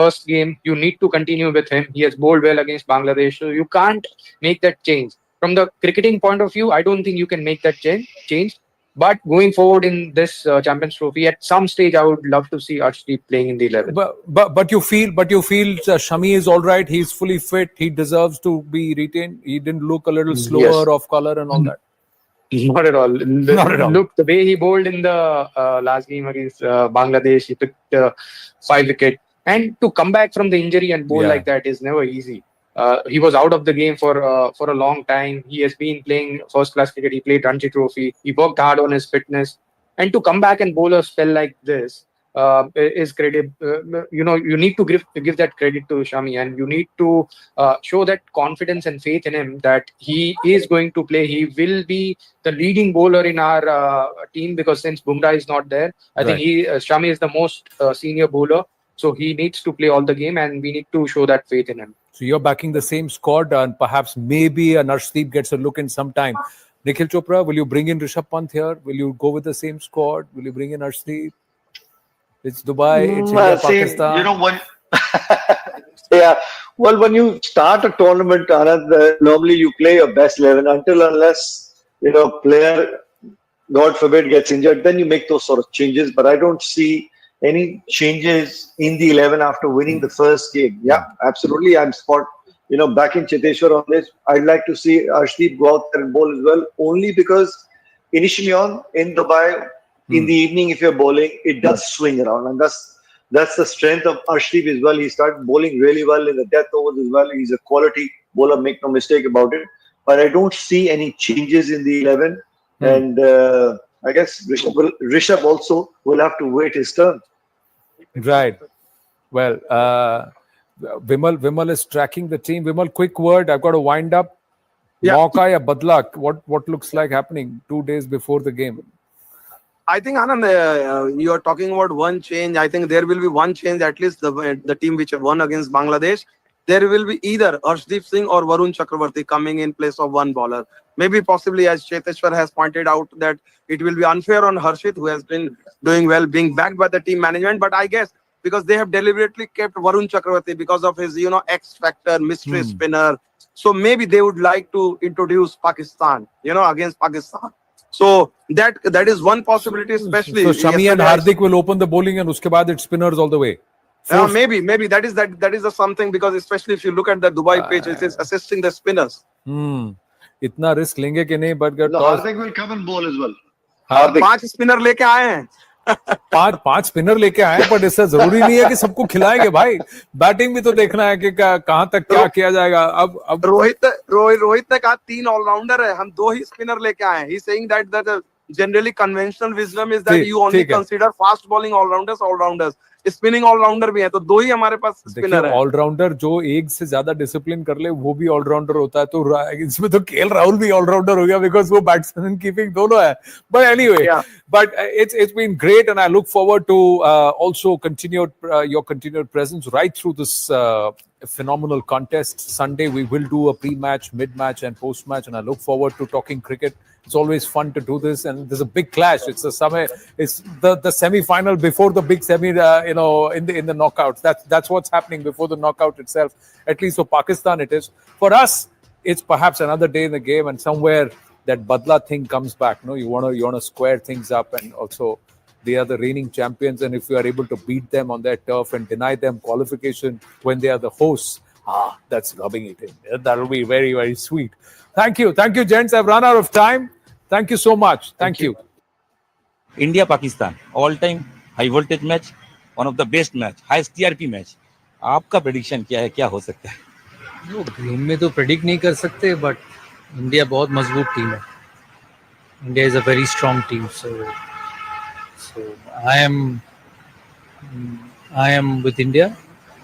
first game. You need to continue with him. He has bowled well against Bangladesh, so you can't make that change. From the cricketing point of view, I don't think you can make that change. But going forward in this Champions Trophy, at some stage, I would love to see Arshdeep playing in the 11. But you feel Shami is all right. He's fully fit. He deserves to be retained. He didn't look a little slower, off color, and all that. Not at all. Not at all. Look, the way he bowled in the last game against Bangladesh, he took 5 wickets. And to come back from the injury and bowl like that is never easy. He was out of the game for a long time. He has been playing first-class cricket. He played Ranji Trophy. He worked hard on his fitness. And to come back and bowl a spell like this is credit. You need to give that credit to Shami, and you need to show that confidence and faith in him that he is going to play. He will be the leading bowler in our team, because since Bumrah is not there, I think Shami is the most senior bowler. So he needs to play all the game, and we need to show that faith in him. So you're backing the same squad, and perhaps maybe an Arshdeep gets a look in some time. Nikhil Chopra, will you bring in Rishabh Pant here? Will you go with the same squad? Will you bring in Arshdeep? It's Dubai, it's India, Pakistan. You know, when you start a tournament, Anand, normally you play your best 11 unless player, God forbid, gets injured. Then you make those sort of changes. But I don't see any changes in the 11 after winning the first game. Yeah, absolutely. I'm backing Cheteshwar on this. I'd like to see Arshdeep go out there and bowl as well, only because initially in Dubai, in the evening, if you're bowling, it does swing around. And that's the strength of Arshdeep as well. He started bowling really well in the death overs as well. He's a quality bowler, make no mistake about it. But I don't see any changes in the 11. And I guess Rishabh also will have to wait his turn. Right. Well, Vimal is tracking the team. Vimal, quick word. I've got to wind up. Mauka ya badla, what looks like happening 2 days before the game? I think, Anand, you are talking about one change. I think there will be one change, at least the team which won against Bangladesh. There will be either Arshdeep Singh or Varun Chakravarti coming in place of one bowler. Maybe possibly, as Cheteshwar has pointed out, that it will be unfair on Harshit, who has been doing well, being backed by the team management. But I guess because they have deliberately kept Varun Chakravarti because of his, X factor, mystery spinner. So maybe they would like to introduce Pakistan, against Pakistan. So that is one possibility, especially. So Shami and Hardik will open the bowling, and uske baad it's spinners all the way. Maybe that is the something, because especially if you look at the Dubai pitch, it is assisting the spinners. इतना risk लेंगे कि नहीं, but Hardik will come and bowl as well. 5 spinner लेके आए हैं. 5 spinner लेके आए, पर इससे जरूरी नहीं है कि सबको खिलाएंगे भाई. बैटिंग भी तो देखना है कि कहां तक क्या किया जाएगा. अब रोहित ने कहा 3 ऑलराउंडर है, हम 2 ही स्पिनर लेके आए हैं. He is saying that generally conventional wisdom is that you only consider fast bowling all-rounders. Spinning allrounder भी है, तो 2 ही हमारे पास स्पिनर है. ऑलराउंडर जो एक से ज्यादा डिसिप्लिन कर ले वो भी ऑलराउंडर होता है. तो इसमें तो केएल राहुल भी ऑलराउंडर हो गया, बिकॉज वो बैट्समैन एंड कीपिंग दोनों है. But anyway, but it's been great, and I look forward to also your continued presence right through this phenomenal contest. Sunday we will do a pre-match, mid-match, and post-match, and I look forward to talking cricket. It's always fun to do this, and there's a big clash. It's the semi-final before the big semi, in the knockouts. That's what's happening before the knockout itself. At least for Pakistan, it is. For us, it's perhaps another day in the game, and somewhere that badla thing comes back. You wanna square things up, and also they are the reigning champions, and if you are able to beat them on their turf and deny them qualification when they are the hosts, that's rubbing it in. That'll be very, very sweet. Thank you, gents. I've run out of time. Thank you so much. Thank you. India Pakistan all-time high voltage match, one of the best match, highest TRP match. आपका prediction क्या है, क्या हो सकता है? वो game में तो predict नहीं कर सकते, but India बहुत मजबूत टीम है. India is a very strong team, so I am with India,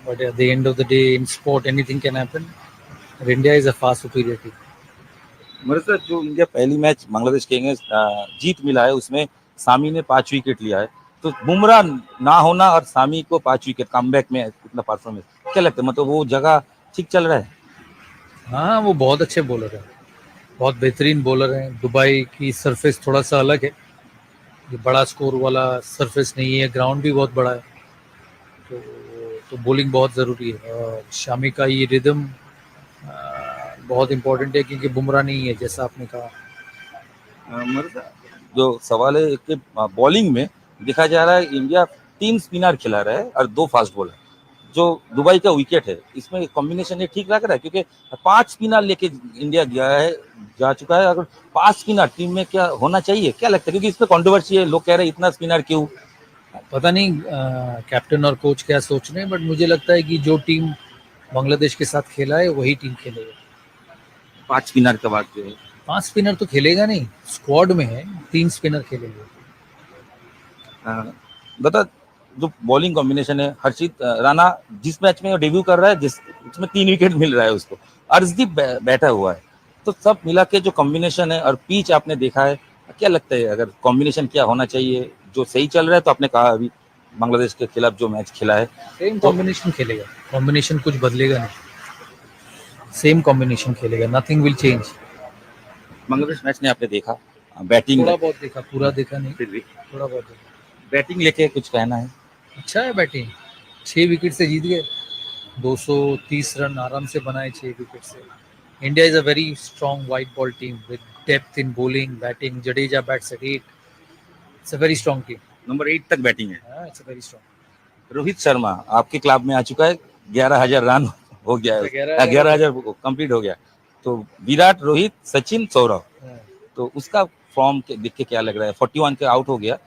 but at the end of the day, in sport, anything can happen. But India is a far superior team. मेरे साथ जो India पहली match Bangladesh के against जीत मिला है, उसमें सामी ने 5 wicket लिया है. तो बुमराह ना होना और सामी को 5 विकेट कमबैक में कितना परफॉर्मेंस, क्या लगता है? मतलब वो जगह ठीक चल रहा है? हाँ, वो बहुत अच्छे बॉलर हैं, बहुत बेहतरीन बॉलर हैं. दुबई की सरफेस थोड़ा सा अलग है, ये बड़ा स्कोर वाला सरफेस नहीं है, ग्राउंड भी बहुत बड़ा है. तो तो bowling बहुत ज़रूरी है और शामी का ये रिदम बहुत इम्पोर्टेंट है क्योंकि बुमराह नहीं है जैसा आपने कहा। जो सवाल है कि बॉलिंग में देखा जा रहा है इंडिया 3 स्पिनर खिला रहा है और 2 फास्ट बॉलर। जो दुबई का विकेट है इसमें कॉम्बिनेशन ये ठीक लग रहा है क्योंकि 5 स्पिनर लेके इंडिया जा चुका है। अगर 5 स्पिनर टीम में क्या होना चाहिए, क्या लगता है? क्योंकि इसमें कंट्रोवर्सी है, लोग कह रहे हैं इतना स्पिनर क्यों। पता नहीं कैप्टन और कोच क्या सोच रहे हैं, बट मुझे लगता है कि जो टीम बांग्लादेश के साथ खेला है वही टीम खेलेगा। 5 स्पिनर का बात है। 5 स्पिनर तो खेलेगा नहीं, स्क्वाड में है 3 स्पिनर खेलेंगे। बता, जो बॉलिंग कॉम्बिनेशन है, हर्षित राणा जिस मैच में डेब्यू कर रहा है जिसमें 3 विकेट मिल रहा है उसको, अर्शदीप बैठा हुआ है, तो सब मिला के जो कॉम्बिनेशन है और पिच आपने देखा है, क्या लगता है अगर कॉम्बिनेशन क्या होना चाहिए? जो सही चल रहा है तो आपने कहा अभी बांग्लादेश के खिलाफ जो मैच खेला है सेम कॉम्बिनेशन खेलेगा, कॉम्बिनेशन कुछ बदलेगा नहीं, सेम कॉम्बिनेशन खेलेगा, nothing will change. Bangladesh match ने आपने देखा, बैटिंग थोड़ा बहुत देखा, पूरा देखा नहीं, फिर भी थोड़ा बहुत देखा। बैटिंग लेके कुछ कहना है? अच्छा है बैटिंग, 6 विकेट से जीत गए, 230 रन आराम से बनाए 6 विकेट से। India is a very strong white ball team with depth in bowling, batting. Jadeja bats at 8, it's a very strong team. Number 8 तक बैटिंग है। It's a very strong. Rohit Sharma आपके क्लब में आ चुका है, 11,000 रन हो गया है, 11,000 कंप्लीट हो गया। तो विराट, रोहित, सचिन, सौरव, तो उसका फॉर्म देख के क्या लग रहा है? 41 के आउट हो गया,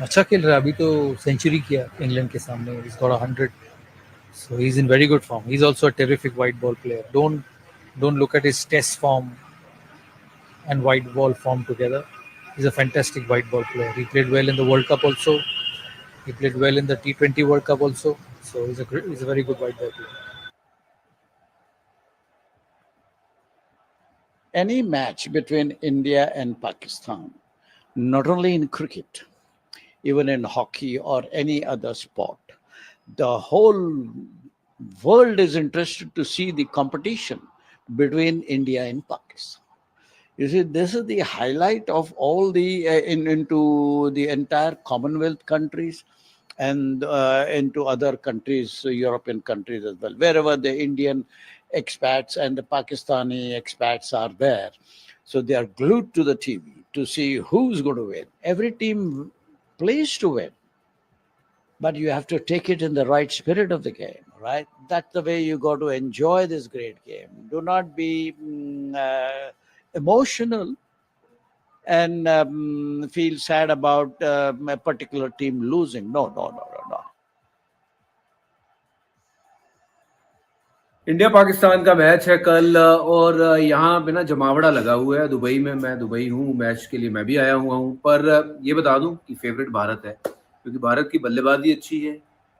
अच्छा खेल रहा है, अभी तो सेंचुरी किया इंग्लैंड के सामने, he's got 100, so he's in very good form. He's also a terrific white ball player. Don't look at his test form and white ball form together. He's a fantastic white ball player. He played well in the World Cup also. He played well in the T20 World Cup also. So he's a very good white ball player. Any match between India and Pakistan, not only in cricket, even in hockey or any other sport, the whole world is interested to see the competition between India and Pakistan. You see, this is the highlight of all the into the entire Commonwealth countries and into other countries, European countries as well. Wherever the Indian expats and the Pakistani expats are there, so they are glued to the TV to see who's going to win. Every team plays to win, but you have to take it in the right spirit of the game, right? That's the way you got to enjoy this great game. Do not be emotional and feel sad about a particular team losing. No. India Pakistan का match है कल और यहाँ पे ना जमावड़ा लगा हुआ है दुबई में। मैं दुबई हूँ, मैच के लिए मैं भी आया हुआ हूँ, पर ये बता दूं कि फेवरेट भारत है, क्योंकि भारत की बल्लेबाजी अच्छी है,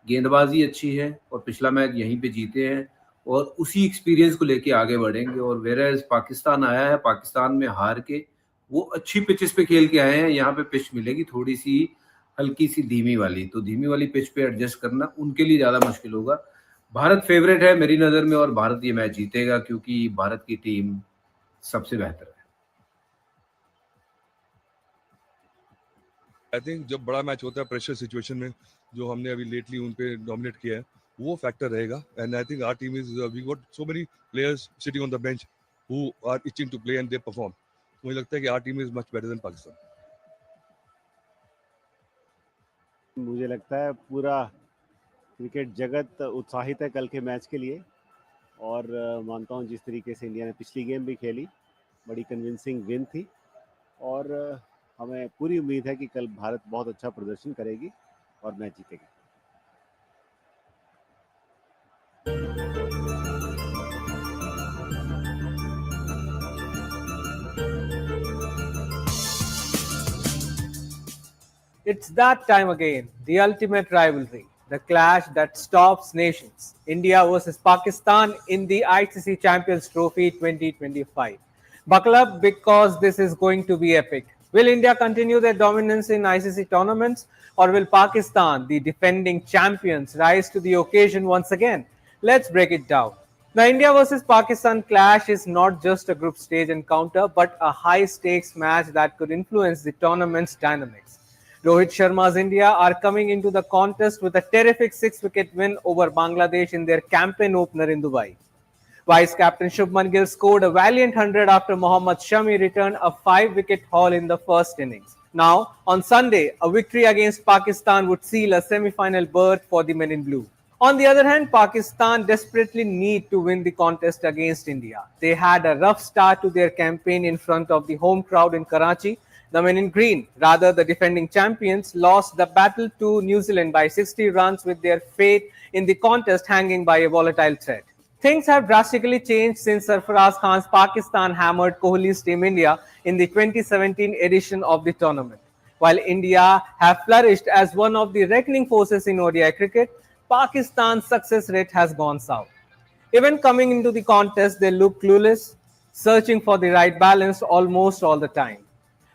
गेंदबाजी अच्छी है और पिछला मैच यहीं पे जीते हैं और उसी एक्सपीरियंस को लेके आगे बढ़ेंगे। और वेराज पाकिस्तान आया है, पाकिस्तान में हार के वो अच्छी पिचेस पे खेल के आए हैं। यहाँ पे पिच मिलेगी थोड़ी सी हल्की सी धीमी वाली, तो धीमी वाली पिच पे एडजस्ट करना उनके लिए ज़्यादा मुश्किल होगा। भारत फेवरेट है मेरी नज़र में और भारत ये मैच जीतेगा क्योंकि भारत की टीम सबसे बेहतर है। आई थिंक जब बड़ा मैच होता है प्रेशर सिचुएशन में, जो हमने अभी लेटली उन पे डोमिनेट किया है, वो फैक्टर रहेगा। And I think our team is we got so many players sitting on the bench who are itching to play and they perform. मुझे लगता है कि our team is much better than Pakistan. मुझे लगता है पूरा क्रिकेट जगत उत्साहित है कल के मैच के लिए और मानता हूं जिस तरीके से इंडिया ने पिछली गेम भी खेली, बड़ी कन्विंसिंग विन थी और हमें पूरी उम्मीद है कि कल भारत बहुत अच्छा प्रदर्शन करेगी और मैच जीतेगी। It's that time again, the ultimate rivalry, the clash that stops nations. India versus Pakistan in the ICC Champions Trophy 2025. Buckle up because this is going to be epic. Will India continue their dominance in ICC tournaments, or will Pakistan, the defending champions, rise to the occasion once again? Let's break it down. The India versus Pakistan clash is not just a group stage encounter, but a high-stakes match that could influence the tournament's dynamics. Rohit Sharma's India are coming into the contest with a terrific 6-wicket win over Bangladesh in their campaign opener in Dubai. Vice captain Shubman Gill scored a valiant 100 after Mohammad Shami returned a 5-wicket haul in the first innings. Now, on Sunday, a victory against Pakistan would seal a semi-final berth for the men in blue. On the other hand, Pakistan desperately need to win the contest against India. They had a rough start to their campaign in front of the home crowd in Karachi. The men in green, rather the defending champions, lost the battle to New Zealand by 60 runs with their fate in the contest hanging by a volatile thread. Things have drastically changed since Sarfaraz Khan's Pakistan hammered Kohli's Team India in the 2017 edition of the tournament. While India have flourished as one of the reckoning forces in ODI cricket, Pakistan's success rate has gone south. Even coming into the contest, they look clueless, searching for the right balance almost all the time.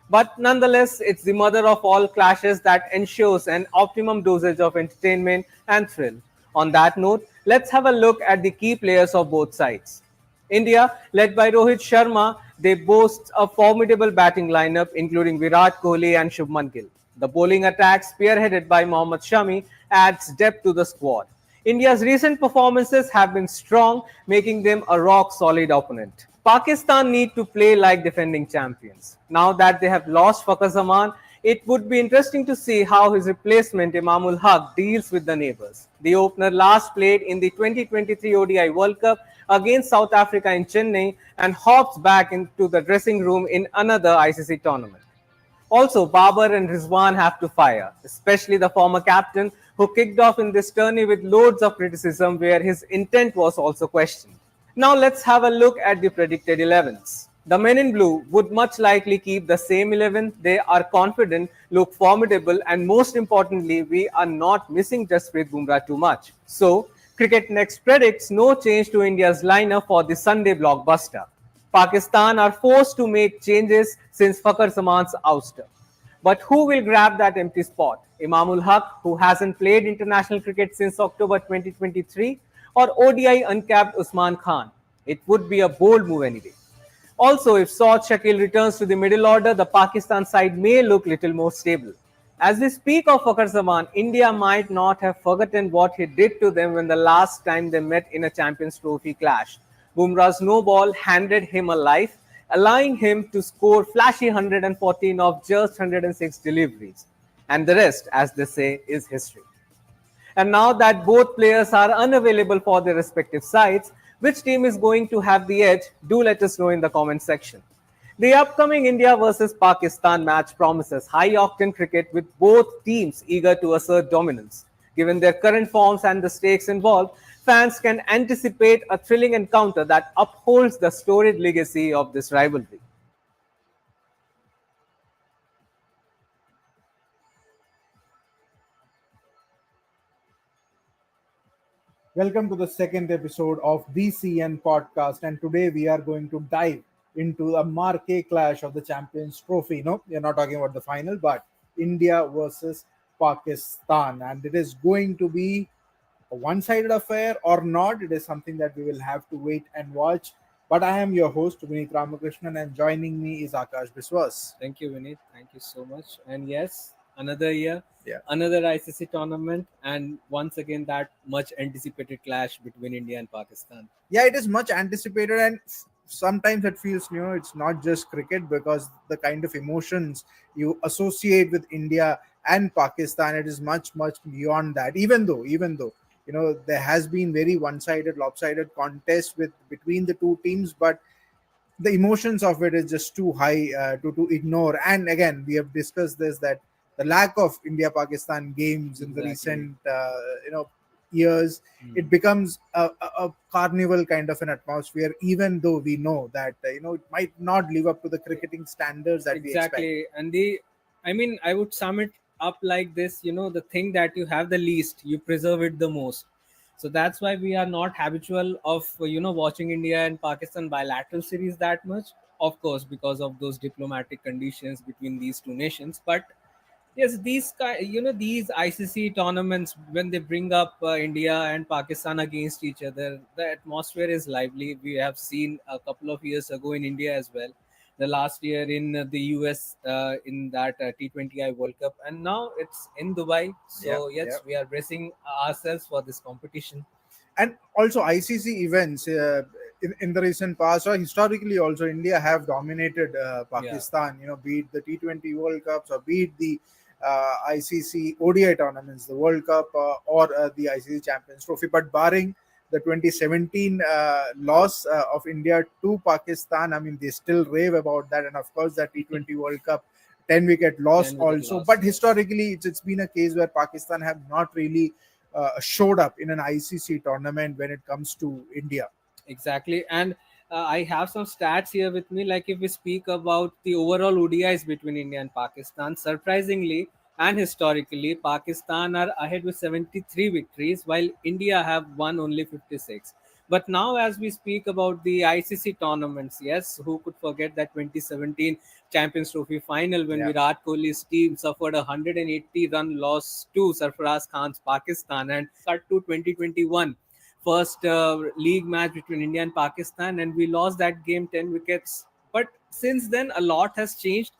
But nonetheless, it's the mother of all clashes that ensures an optimum dosage of entertainment and thrill. On that note, let's have a look at the key players of both sides. India, led by Rohit Sharma, they boast a formidable batting lineup including Virat Kohli and Shubman Gill. The bowling attack, spearheaded by Mohammad Shami, adds depth to the squad. India's recent performances have been strong, making them a rock-solid opponent. Pakistan need to play like defending champions. Now that they have lost Fakhar Zaman, it would be interesting to see how his replacement Imamul Haq deals with the neighbours. The opener last played in the 2023 ODI World Cup against South Africa in Chennai and hops back into the dressing room in another ICC tournament. Also, Babar and Rizwan have to fire, especially the former captain who kicked off in this tourney with loads of criticism where his intent was also questioned. Now let's have a look at the predicted 11s. The men in blue would much likely keep the same 11. They are confident, look formidable, and most importantly, we are not missing Jasprit Bumrah too much. So, Cricket Next predicts no change to India's lineup for the Sunday blockbuster. Pakistan are forced to make changes since Fakhar Zaman's ouster. But who will grab that empty spot? Imamul Haq, who hasn't played international cricket since October 2023, or ODI uncapped Usman Khan? It would be a bold move anyway. Also, if Saud Shakil returns to the middle order, the Pakistan side may look little more stable. As we speak of Fakhar Zaman, India might not have forgotten what he did to them when the last time they met in a Champions Trophy clash. Bumrah's no ball handed him a life, allowing him to score flashy 114 of just 106 deliveries. And the rest, as they say, is history. And now that both players are unavailable for their respective sides, which team is going to have the edge? Do let us know in the comment section. The upcoming India versus Pakistan match promises high-octane cricket with both teams eager to assert dominance. Given their current forms and the stakes involved, fans can anticipate a thrilling encounter that upholds the storied legacy of this rivalry. Welcome to the second episode of the CN podcast, and today we are going to dive into a marquee clash of the Champions Trophy. No, we are not talking about the final, but India versus Pakistan, and it is going to be a one-sided affair or not. It is something that we will have to wait and watch. But I am your host, Vineet Ramakrishnan, and joining me is Akash Biswas. Thank you, Vineet. Thank you so much. And yes, another year, Yeah. another ICC tournament, and once again that much anticipated clash between India and Pakistan. Yeah, it is much anticipated, and sometimes it feels, it's not just cricket, because the kind of emotions you associate with India and Pakistan, it is much beyond that. Even though there has been very one-sided, lopsided contest between the two teams, but the emotions of it is just too high to ignore. And again, we have discussed this, that the lack of India-Pakistan games in the recent years, it becomes a carnival kind of an atmosphere, even though we know that it might not live up to the cricketing standards that we expect. Exactly. And I would sum it up like this: the thing that you have the least, you preserve it the most. So that's why we are not habitual of watching India and Pakistan bilateral series that much, of course, because of those diplomatic conditions between these two nations. But yes, these ICC tournaments, when they bring up India and Pakistan against each other, the atmosphere is lively. We have seen a couple of years ago in India as well. the last year in the US in that T20I World Cup, and now it's in Dubai. So yes, we are bracing ourselves for this competition. And also ICC events in the recent past or historically also India have dominated Pakistan. Be it the T20 World Cups or be it the ICC ODI tournaments, the World Cup or the ICC Champions Trophy. But barring the 2017 loss of India to Pakistan, I mean, they still rave about that. And of course, that T20 World Cup 10-wicket loss 10 wicket also. loss, But yes. historically, it's been a case where Pakistan have not really showed up in an ICC tournament when it comes to India. Exactly. And I have some stats here with me. Like if we speak about the overall ODIs between India and Pakistan, surprisingly and historically, Pakistan are ahead with 73 victories, while India have won only 56. But now, as we speak about the ICC tournaments, yes, who could forget that 2017 Champions Trophy final when Yeah. Virat Kohli's team suffered a 180-run loss to Sarfaraz Khan's Pakistan, and cut to 2021 first league match between India and Pakistan, and we lost that game 10 wickets. But since then, a lot has changed.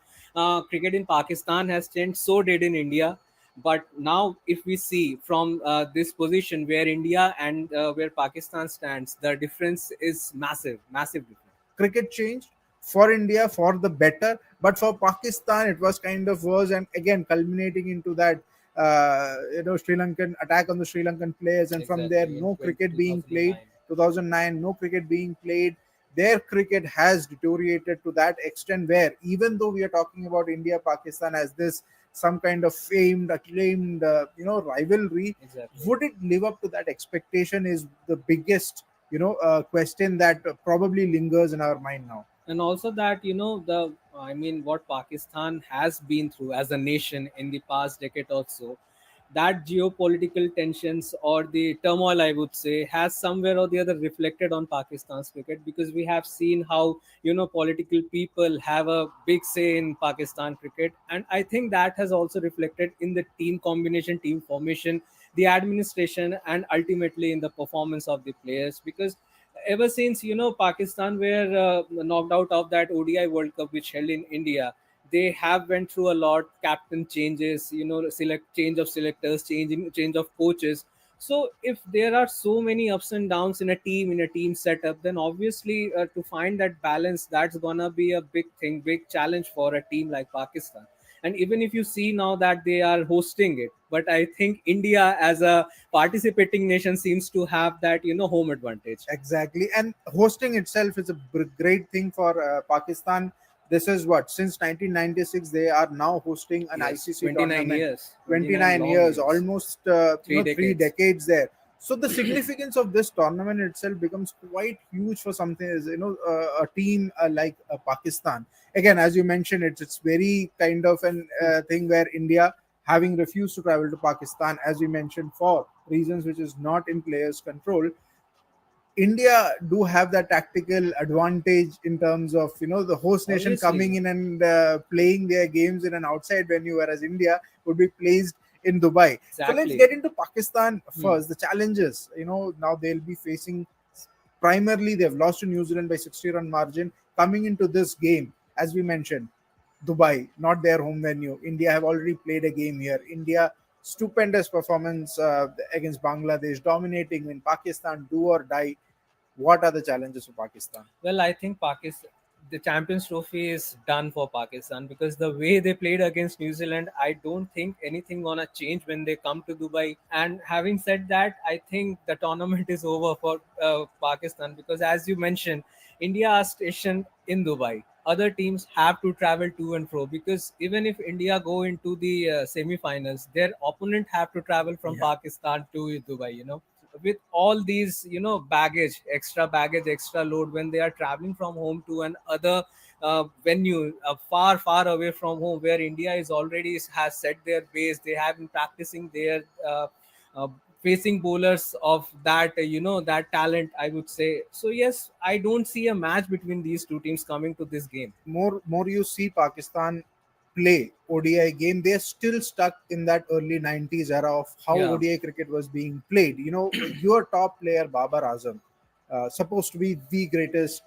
Cricket in Pakistan has changed, so did in India. But now, if we see from this position where India and where Pakistan stands, the difference is massive, massive difference. Cricket changed for India for the better, but for Pakistan it was kind of worse, and again culminating into that Sri Lankan attack on the Sri Lankan players, and from there Exactly, in no cricket being 2009. played. 2009, no cricket being played. Their cricket has deteriorated to that extent where even though we are talking about India Pakistan as this some kind of famed acclaimed rivalry, Exactly. would it live up to that expectation is the biggest question that probably lingers in our mind now. And also that what Pakistan has been through as a nation in the past decade or so, that geopolitical tensions or the turmoil, I would say, has somewhere or the other reflected on Pakistan's cricket, because we have seen how political people have a big say in Pakistan cricket, and I think that has also reflected in the team combination, team formation, the administration, and ultimately in the performance of the players. Because ever since Pakistan were knocked out of that ODI World Cup which held in India, they have went through a lot, captain changes, change of selectors, change of coaches. So if there are so many ups and downs in a team setup, then obviously to find that balance, that's gonna be a big thing, big challenge for a team like Pakistan. And even if you see now that they are hosting it, but I think India as a participating nation seems to have that home advantage. Exactly, and hosting itself is a great thing for Pakistan. This is what, since 1996 they are now hosting an Yes, ICC 29 tournament. years, 29 long years, almost Three three decades. decades there. So the significance of this tournament itself becomes quite huge for something as a team like Pakistan. Again, as you mentioned, it's very kind of an thing where India, having refused to travel to Pakistan, as we mentioned, for reasons which is not in players' control, India do have that tactical advantage in terms of the host nation Obviously. coming in and playing their games in an outside venue, whereas India would be placed in Dubai. So let's Exactly. get into Pakistan first. The challenges, now they'll be facing. Primarily, they've lost to New Zealand by 60-run margin. Coming into this game, as we mentioned, Dubai, not their home venue. India have already played a game here. India, stupendous performance against Bangladesh, dominating in Pakistan, do or die. What are the challenges for Pakistan? Well, I think Pakistan, the Champions Trophy is done for Pakistan, because the way they played against New Zealand, I don't think anything gonna change when they come to Dubai. And having said that, I think the tournament is over for Pakistan, because as you mentioned, India are stationed in Dubai. Other teams have to travel to and fro, because even if India go into the semi-finals, their opponent have to travel from Pakistan to Dubai. With all these baggage, extra load, when they are traveling from home to an other venue far away from home, where India is already has set their base, they have been practicing their uh, facing bowlers of that that talent, I would say. So yes, I don't see a match between these two teams coming to this game. More you see Pakistan play ODI game, they're still stuck in that early 90s era of how Yeah. ODI cricket was being played. Your top player Babar Azam, supposed to be the greatest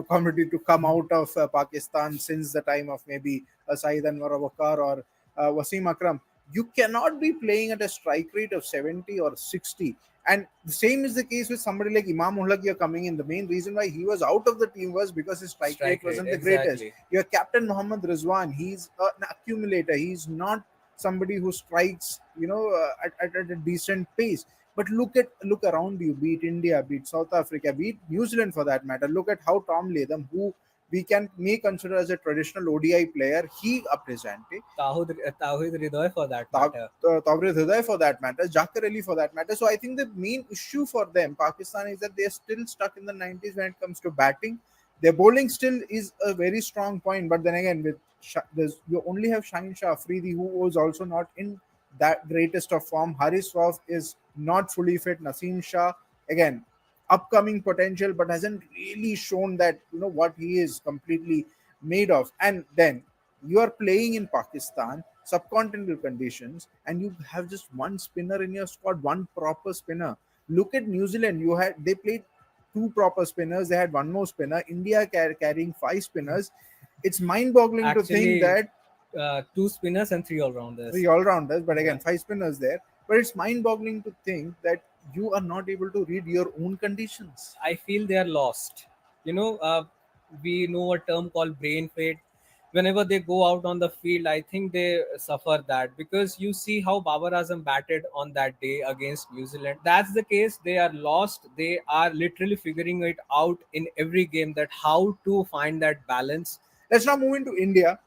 commodity to come out of Pakistan since the time of maybe Saeed Anwar Abakar or Wasim Akram. You cannot be playing at a strike rate of 70 or 60. And the same is the case with somebody like Imam Ulhakia coming in. The main reason why he was out of the team was because his strike rate wasn't the greatest. Your captain Mohammad Rizwan, he's an accumulator. He's not somebody who strikes, at a decent pace. But look around you, be it India, be it South Africa, be it New Zealand for that matter. Look at how Tom Latham, who we may consider as a traditional ODI player, he upped his ante. Tawhid Hridoy for that matter. Tawhid Hridoy for that matter. Zakir Ali for that matter. So I think the main issue for them, Pakistan, is that they're still stuck in the 90s when it comes to batting. Their bowling still is a very strong point. But then again, you only have Shaheen Shah Afridi, who was also not in that greatest of form. Haris Rauf is not fully fit. Naseem Shah, again, upcoming potential, but hasn't really shown that what he is completely made of. And then you are playing in Pakistan, subcontinental conditions, and you have just one spinner in your squad, one proper spinner. Look at New Zealand. They played two proper spinners. They had one more spinner. India carrying 5 spinners. It's mind-boggling to think that 2 spinners and 3 all-rounders. But again, 5 spinners there. But it's mind-boggling to think that you are not able to read your own conditions. I feel they are lost. We know a term called brain fade. Whenever they go out on the field, I think they suffer that, because you see how Babar Azam batted on that day against New Zealand. That's the case. They are lost. They are literally figuring it out in every game, that how to find that balance. Let's now move into India.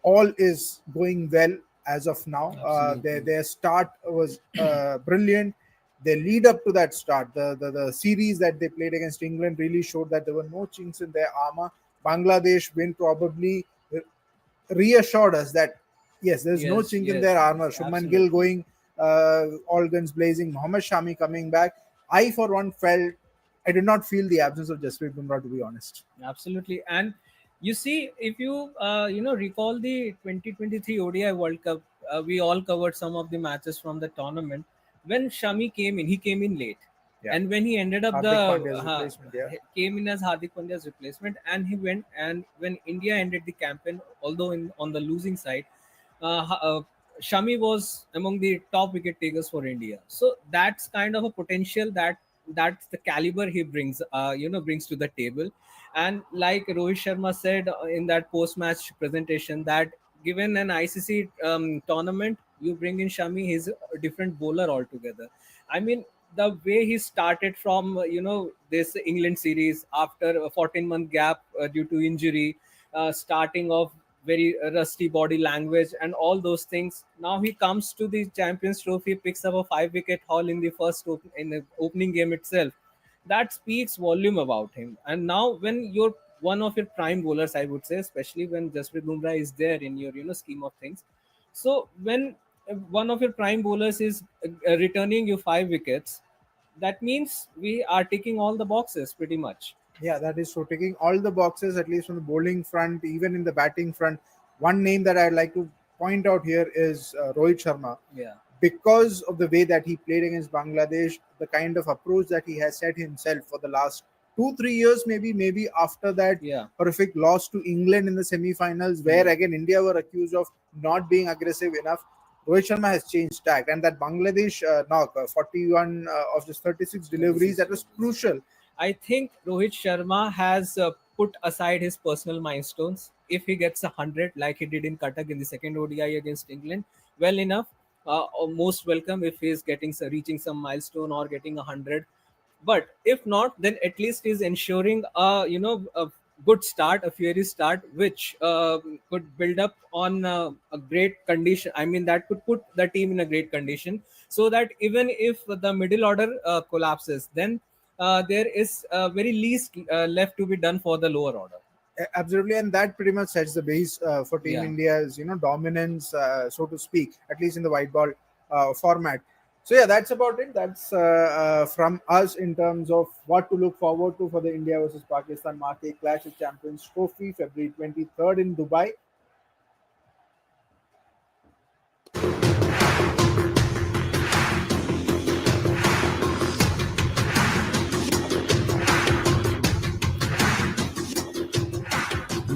All is going well as of now. Their start was brilliant. They lead up to that start. The series that they played against England really showed that there were no chinks in their armor. Bangladesh win probably reassured us that yes, there's no chink in their armor. Shubman Gill going all guns blazing. Mohammad Shami coming back. I for one I did not feel the absence of Jasprit Bumrah, to be honest. Absolutely. And you see, if you recall the 2023 ODI World Cup, we all covered some of the matches from the tournament. When Shami came in, he came in late. Yeah. And when he ended up came in as Hardik Pandya's replacement, and he went, and when India ended the campaign, although on the losing side, Shami was among the top wicket takers for India. So that's kind of a potential that's the caliber he brings to the table. And like Rohit Sharma said in that post-match presentation, that given an ICC tournament, you bring in Shami, he's a different bowler altogether. I mean, the way he started from this England series after a 14-month gap due to injury, starting off very rusty body language and all those things. Now he comes to the Champions Trophy, picks up a 5-wicket haul in the opening game itself. That speaks volume about him. And now when you're one of your prime bowlers, I would say, especially when Jasprit Bumrah is there in your scheme of things. So when one of your prime bowlers is returning you 5 wickets, that means we are ticking all the boxes pretty much. Yeah, that is so, ticking all the boxes, at least from the bowling front, even in the batting front. One name that I'd like to point out here is Rohit Sharma. Yeah. Because of the way that he played against Bangladesh, the kind of approach that he has set himself for the last 2-3 years, maybe after that horrific loss to England in the semi-finals, where again India were accused of not being aggressive enough. Rohit Sharma has changed tack, and that Bangladesh knock, 41 of just 36 deliveries, that was crucial. I think Rohit Sharma has put aside his personal milestones. If he gets 100, like he did in Cuttack in the second ODI against England, well enough. Most welcome if he's reaching some milestone or getting 100. But if not, then at least he's ensuring a good start, a fiery start, which could build up on a great condition. I mean, that could put the team in a great condition, so that even if the middle order collapses, then there is very least left to be done for the lower order. Absolutely, and that pretty much sets the base for Team India's dominance, so to speak, at least in the white ball format. So yeah, that's about it. That's from us in terms of what to look forward to for the India versus Pakistan marquee clash at Champions Trophy, February 23rd in Dubai.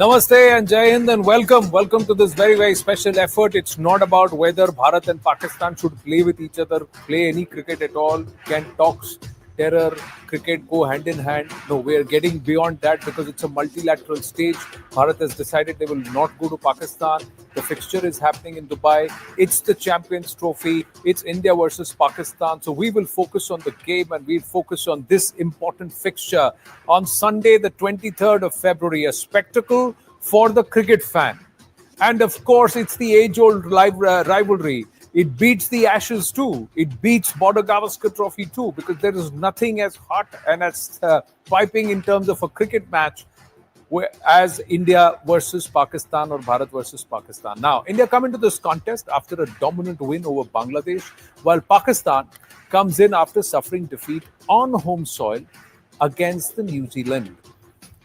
Namaste and Jai Hind and welcome. Welcome to this very, very special effort. It's not about whether Bharat and Pakistan should play with each other, play any cricket at all. Can talks, terror, cricket go hand in hand? No, we are getting beyond that because it's a multilateral stage. Bharat has decided they will not go to Pakistan. The fixture is happening in Dubai. It's the Champions Trophy. It's India versus Pakistan. So we will focus on the game and we'll focus on this important fixture on Sunday, the 23rd of February. A spectacle for the cricket fan. And of course, it's the age-old rivalry. It beats the Ashes too. It beats Border Gavaskar Trophy too, because there is nothing as hot and as piping in terms of a cricket match as India versus Pakistan or Bharat versus Pakistan. Now, India come into this contest after a dominant win over Bangladesh, while Pakistan comes in after suffering defeat on home soil against the New Zealand.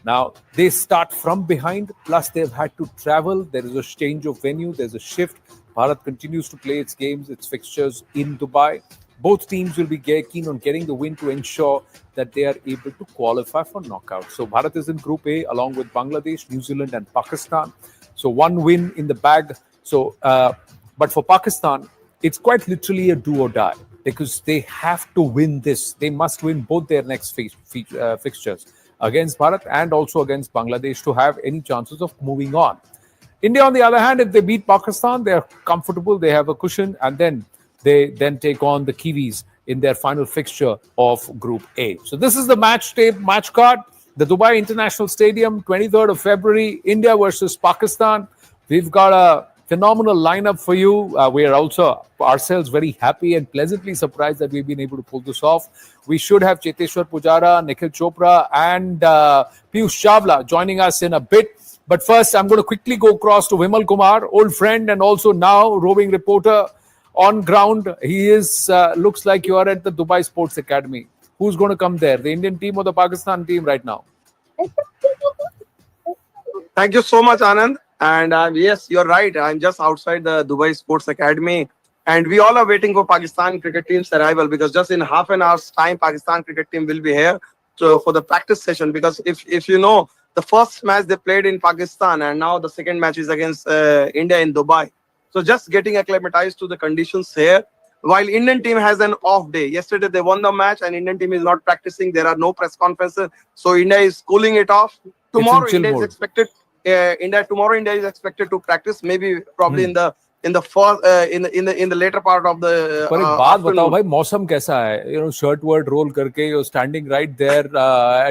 Now, they start from behind, plus they've had to travel. There is a change of venue. There's a shift. Bharat continues to play its games, its fixtures in Dubai. Both teams will be keen on getting the win to ensure that they are able to qualify for knockout. So Bharat is in Group A along with Bangladesh, New Zealand and Pakistan. So one win in the bag. So, but for Pakistan, it's quite literally a do or die because they have to win this. They must win both their next fixtures against Bharat and also against Bangladesh to have any chances of moving on. India, on the other hand, if they beat Pakistan, they're comfortable, they have a cushion, and then they take on the Kiwis in their final fixture of Group A. So this is the match card, the Dubai International Stadium, 23rd of February, India versus Pakistan. We've got a phenomenal lineup for you. We are also ourselves very happy and pleasantly surprised that we've been able to pull this off. We should have Cheteshwar Pujara, Nikhil Chopra and Piyush Chawla joining us in a bit. But first, I'm going to quickly go across to Vimal Kumar, old friend and also now roving reporter on ground. He is looks like you are at the Dubai Sports Academy. Who's going to come there, the Indian team or the Pakistan team right now? Thank you so much, Anand. And yes, you're right. I'm just outside the Dubai Sports Academy. And we all are waiting for Pakistan cricket team's arrival because just in half an hour's time, Pakistan cricket team will be here for the practice session. Because if you know, the first match they played in Pakistan and now the second match is against India in Dubai. So just getting acclimatized to the conditions here. While Indian team has an off day. Yesterday they won the match and Indian team is not practicing. There are no press conferences. So India is cooling it off. Tomorrow India is expected. Tomorrow India is expected to practice. Maybe probably in the first in the later part of the. पर एक बात बताओ भाई, मौसम कैसा है? You know, shirtward roll करके you're standing right there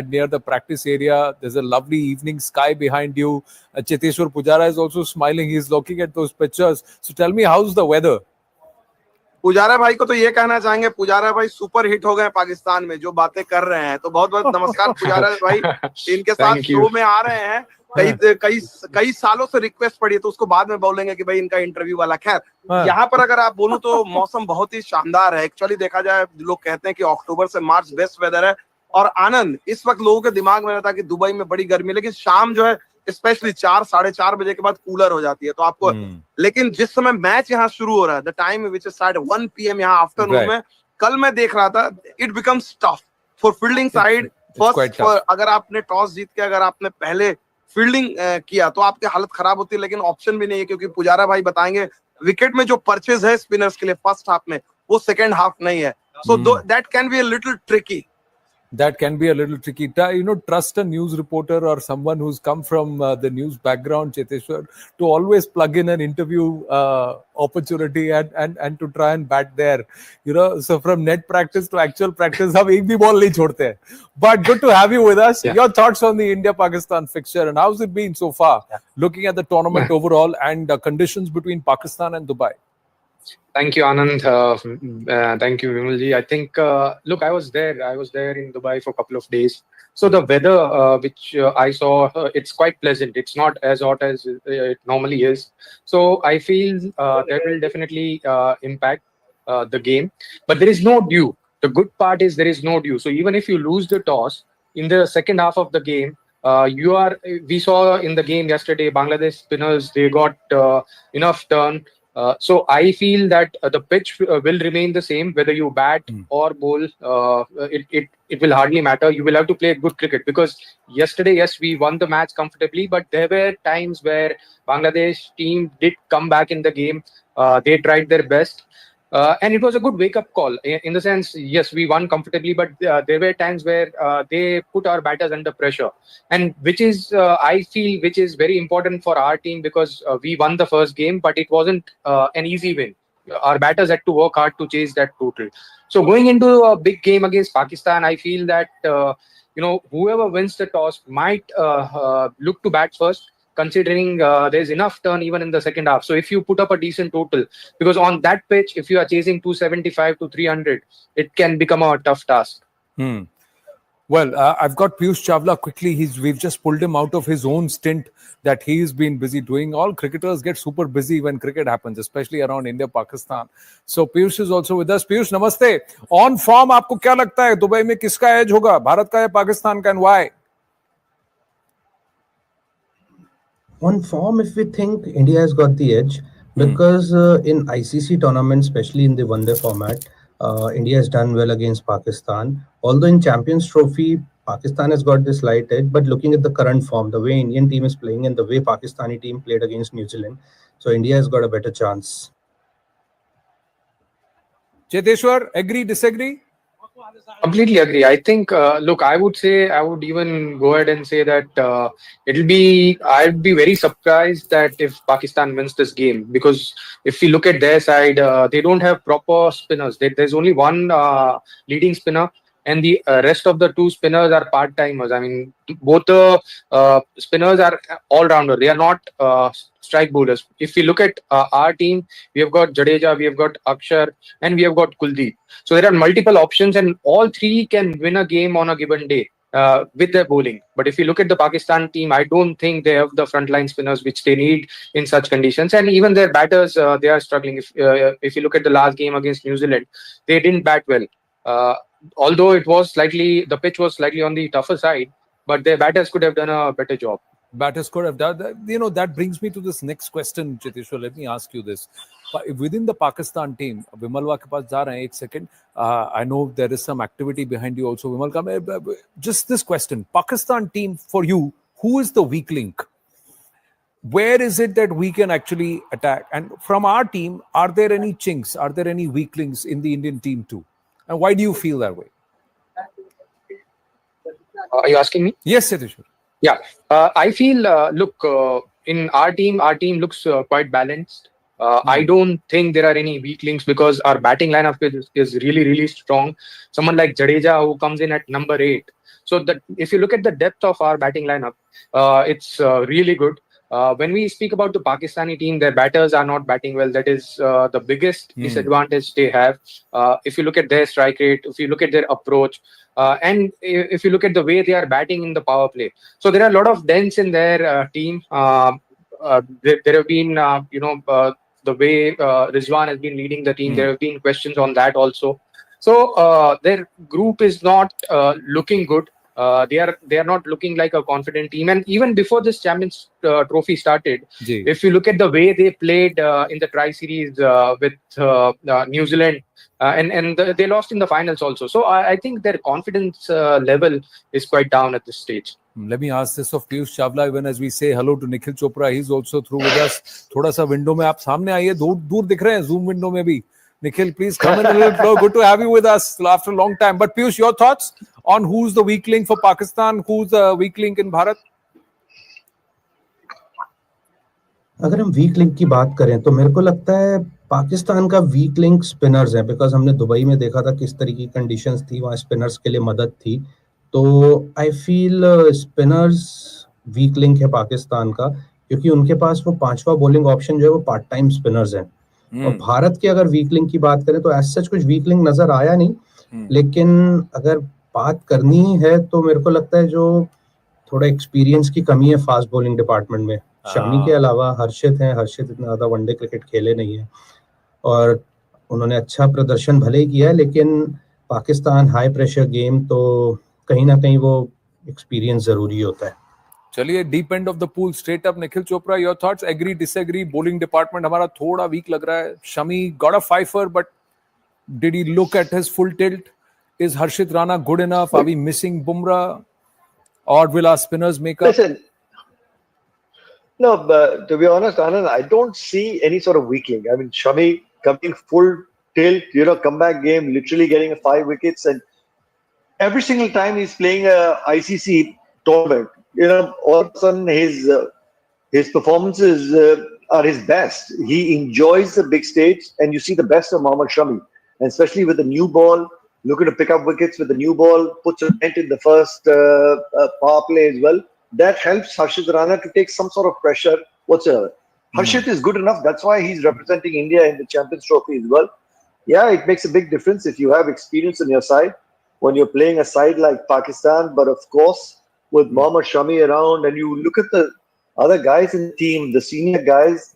near the practice area. There's a lovely evening sky behind you. Cheteshwar Pujara is also smiling. He's looking at those pictures. So tell me, how's the weather? Pujara भाई को तो ये कहना चाहेंगे, पुजारा भाई super hit हो गए पाकिस्तान में जो बातें कर रहे हैं. तो बहुत बहुत नमस्कार पुजारा भाई, इनके साथ शो में आ रहे हैं. कई सालों से रिक्वेस्ट पड़ी तो उसको बाद में बोलेंगे कि भाई इनका इंटरव्यू वाला. खैर, यहाँ पर अगर आप बोलूं तो मौसम बहुत ही शानदार है. एक्चुअली देखा जाए, लोग कहते हैं कि अक्टूबर से मार्च बेस्ट वेदर है. और आनंद, इस वक्त लोगों के दिमाग में रहता है कि दुबई में बड़ी गर्मी, लेकिन शाम जो है स्पेशली 4-4:30 बजे के बाद कूलर हो जाती है. तो आपको लेकिन जिस समय मैच यहाँ शुरू हो रहा है, the time which is start 1 PM यहाँ आफ्टरनून में, कल मैं देख रहा था, it becomes tough for fielding side. First अगर आपने टॉस जीत के अगर आपने पहले फील्डिंग किया तो आपकी हालत खराब होती है, लेकिन ऑप्शन भी नहीं है क्योंकि पुजारा भाई बताएंगे विकेट में जो परचेज है स्पिनर्स के लिए फर्स्ट हाफ में, वो सेकंड हाफ नहीं है. So that can be a little tricky. That can be a little tricky. You know, trust a news reporter or someone who's come from the news background, Cheteshwar, to always plug in an interview opportunity and to try and bat there. You know, so from net practice to actual practice, hum ek bhi ball nahi chhodte hain. But good to have you with us. Your thoughts on the India-Pakistan fixture and how's it been so far? Looking at the tournament overall and conditions between Pakistan and Dubai. Thank you, Anand. Thank you, Vimalji. I think, look, I was there in Dubai for a couple of days. So the weather, which I saw, it's quite pleasant. It's not as hot as it normally is. So I feel that will definitely impact the game. But there is no dew. The good part is there is no dew. So even if you lose the toss in the second half of the game, we saw in the game yesterday, Bangladesh spinners, they got enough turn. So I feel that the pitch will remain the same whether you bat or bowl. It will hardly matter. You will have to play good cricket, because yesterday, yes, we won the match comfortably, but there were times where Bangladesh team did come back in the game. They tried their best. And it was a good wake-up call in the sense, yes, we won comfortably, but there were times where they put our batters under pressure, and which is, I feel, which is very important for our team, because we won the first game, but it wasn't an easy win. Our batters had to work hard to chase that total. So going into a big game against Pakistan, I feel that whoever wins the toss might look to bat first, considering there's enough turn even in the second half. So if you put up a decent total, because on that pitch, if you are chasing 275 to 300, it can become a tough task. Well, I've got Piyush Chawla quickly. We've just pulled him out of his own stint that he's been busy doing. All cricketers get super busy when cricket happens, especially around India, Pakistan. So Piyush is also with us. Piyush, namaste. On form, आपको क्या लगता है Dubai में किसका as होगा, भारत का या पाकिस्तान का, and why? On form, if we think India has got the edge, because in ICC tournaments, especially in the one day format, India has done well against Pakistan. Although in Champions Trophy, Pakistan has got this slight edge, but looking at the current form, the way Indian team is playing and the way Pakistani team played against New Zealand, so India has got a better chance. Cheteshwar, agree, disagree? Completely agree. I think, look, I would even go ahead and say that I'd be very surprised that if Pakistan wins this game, because if you look at their side, they don't have proper spinners. There's only one leading spinner, and the rest of the two spinners are part-timers. I mean, both the spinners are all-rounder. They are not strike bowlers. If you look at our team, we have got Jadeja, we have got Akshar, and we have got Kuldeep. So there are multiple options, and all three can win a game on a given day with their bowling. But if you look at the Pakistan team, I don't think they have the frontline spinners which they need in such conditions. And even their batters, they are struggling. If you look at the last game against New Zealand, they didn't bat well. Although the pitch was slightly on the tougher side, but their batters could have done a better job. Batters could have done that. That brings me to this next question, Cheteshwar. Let me ask you this. Within the Pakistan team, Vimalwa ke paas ja rahe hain, 1 second. I know there is some activity behind you also, Vimal. Just this question. Pakistan team, for you, who is the weak link? Where is it that we can actually attack? And from our team, are there any chinks? Are there any weak links in the Indian team too? And why do you feel that way? Are you asking me? Yes, Cheteshwar. Yeah, I feel, in our team looks quite balanced. I don't think there are any weak links, because our batting lineup is really, really strong. Someone like Jadeja, who comes in at number 8. So if you look at the depth of our batting lineup, it's really good. When we speak about the Pakistani team, their batters are not batting well. That is the biggest disadvantage they have. If you look at their strike rate, if you look at their approach, and if you look at the way they are batting in the power play, so there are a lot of dents in their team. There have been, the way Rizwan has been leading the team, there have been questions on that also. So their group is not looking good. They are not looking like a confident team. And even before this Champions Trophy started, if you look at the way they played in the Tri-Series with New Zealand, and they lost in the finals also. So I think their confidence level is quite down at this stage. Let me ask this of Piyush Chawla, even as we say hello to Nikhil Chopra. He's also through with us. थोड़ा सा window में आप सामने आइए, दूर दिख रहे हैं Zoom window में भी. Nikhil, please come in a little closer. Good to have you with us after a long time. But Piyush, your thoughts on who's the weak link for Pakistan, who's the weak link in Bharat? अगर हम weak link की बात करें तो मेरे को लगता है पाकिस्तान का वीक लिंक स्पिनर्स है, बिकॉज हमने दुबई में देखा था किस तरह की कंडीशंस थी, वहाँ स्पिनर्स के लिए मदद थी. तो I feel spinners weak link है पाकिस्तान का, क्योंकि उनके पास वो 5वां बॉलिंग ऑप्शन जो है वो पार्ट टाइम स्पिनर्स हैं. और भारत की अगर वीक लिंक की बात करें तो ऐसा कुछ वीक लिंक नजर आया नहीं, लेकिन अगर बात करनी है तो मेरे को लगता है जो थोड़ा एक्सपीरियंस की कमी है फास्ट बॉलिंग डिपार्टमेंट में. शामी के अलावा हर्षित हैं. हर्षित इतना ज्यादा वनडे क्रिकेट खेले नहीं है और उन्होंने अच्छा प्रदर्शन भले ही किया है, लेकिन पाकिस्तान हाई प्रेशर गेम, तो कहीं ना कहीं वो एक्सपीरियंस जरूरी होता है. चलिए deep end of the pool straight up. Nikhil Chopra, your thoughts? Agree, disagree? Bowling department हमारा थोड़ा weak लग रहा है. Shami got a fifer, but did he look at his full tilt? Is Harshit Rana good enough? Are we missing Bumrah? Or will our spinners make up? Listen, no, but to be honest, Anand, I don't see any sort of weakling. I mean, Shami coming full tilt, comeback game, literally getting 5 wickets, and every single time he's playing a ICC tournament, all of a sudden his performances are his best. He enjoys the big stage, and you see the best of Mohammad Shami, and especially with the new ball, looking to pick up wickets with the new ball, puts a dent in the first power play as well. That helps Harshit Rana to take some sort of pressure whatsoever. Harshit is good enough. That's why he's representing India in the Champions Trophy as well. Yeah, it makes a big difference if you have experience on your side when you're playing a side like Pakistan. But of course, with Mohammad Shami around, and you look at the other guys in the team, the senior guys,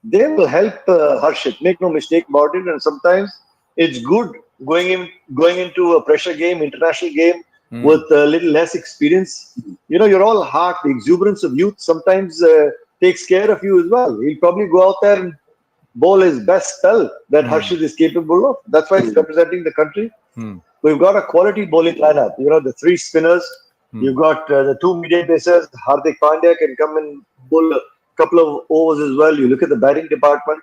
they will help Harshit. Make no mistake about it. And sometimes it's good going into a pressure game, international game, with a little less experience. You're all heart. The exuberance of youth sometimes takes care of you as well. He'll probably go out there and bowl his best spell that Harshit is capable of. That's why he's representing the country. We've got a quality bowling lineup. The 3 spinners. You've got the 2 medium pacers. Hardik Pandya can come and bowl a couple of overs as well. You look at the batting department.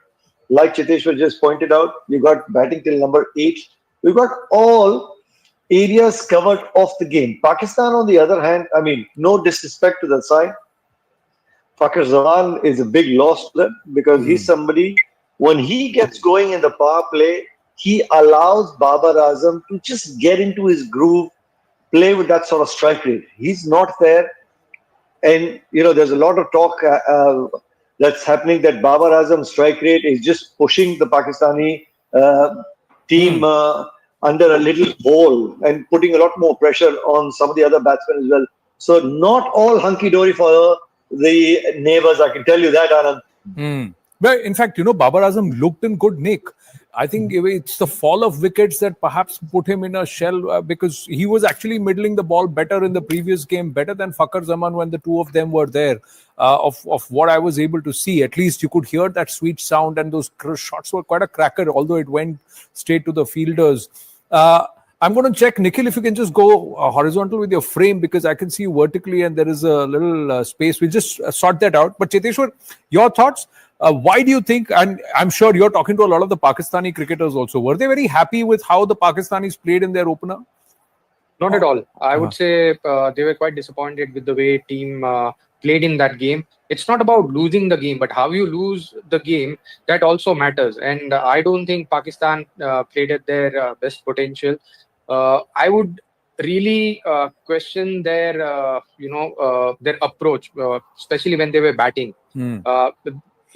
Like Chiteshwar just pointed out, you've got batting till number 8. We've got all areas covered off the game. Pakistan, on the other hand, I mean, no disrespect to the side. Fakhar Zaman is a big loss to them because he's somebody, when he gets going in the power play, he allows Babar Azam to just get into his groove, play with that sort of strike rate. He's not there. And, there's a lot of talk that's happening that Babar Azam's strike rate is just pushing the Pakistani team under a little hole and putting a lot more pressure on some of the other batsmen as well. So not all hunky-dory for the neighbors, I can tell you that, Anand. Well, in fact, Babar Azam looked in good nick. I think it's the fall of wickets that perhaps put him in a shell because he was actually middling the ball better in the previous game, better than Fakhar Zaman when the two of them were there. Of what I was able to see, at least you could hear that sweet sound, and those shots were quite a cracker, although it went straight to the fielders. I'm going to check, Nikhil, if you can just go horizontal with your frame because I can see you vertically and there is a little space. We'll just sort that out. But Cheteshwar, your thoughts? Why do you think, and I'm sure you're talking to a lot of the Pakistani cricketers also, were they very happy with how the Pakistanis played in their opener? Not at all. I would say they were quite disappointed with the way team played in that game. It's not about losing the game, but how you lose the game, that also matters. And I don't think Pakistan played at their best potential. I would really question their, their approach, especially when they were batting.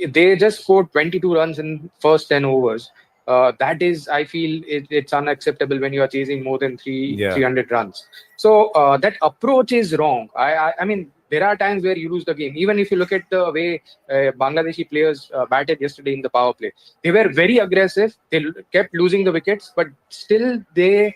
They just scored 22 runs in first 10 overs. That is, I feel, it's unacceptable when you are chasing more than 300 runs. So that approach is wrong. I mean, there are times where you lose the game. Even if you look at the way Bangladeshi players batted yesterday in the power play, they were very aggressive. They kept losing the wickets, but still their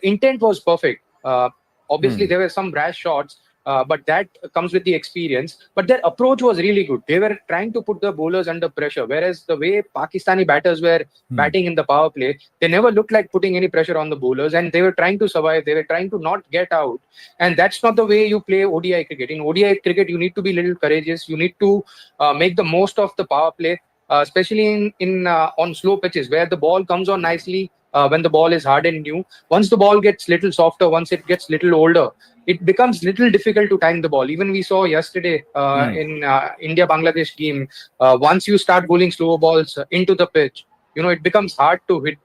intent was perfect. Obviously, there were some rash shots, but that comes with the experience. But their approach was really good. They were trying to put the bowlers under pressure, whereas the way Pakistani batters were batting in the power play, they never looked like putting any pressure on the bowlers, and they were trying to survive. They were trying to not get out, and that's not the way you play ODI cricket. In ODI cricket, you need to be a little courageous. You need to make the most of the power play, especially on slow pitches where the ball comes on nicely. When the ball is hard and new, once the ball gets little softer, once it gets little older, it becomes little difficult to time the ball. Even we saw yesterday in India-Bangladesh game, once you start bowling slow balls into the pitch, it becomes hard to hit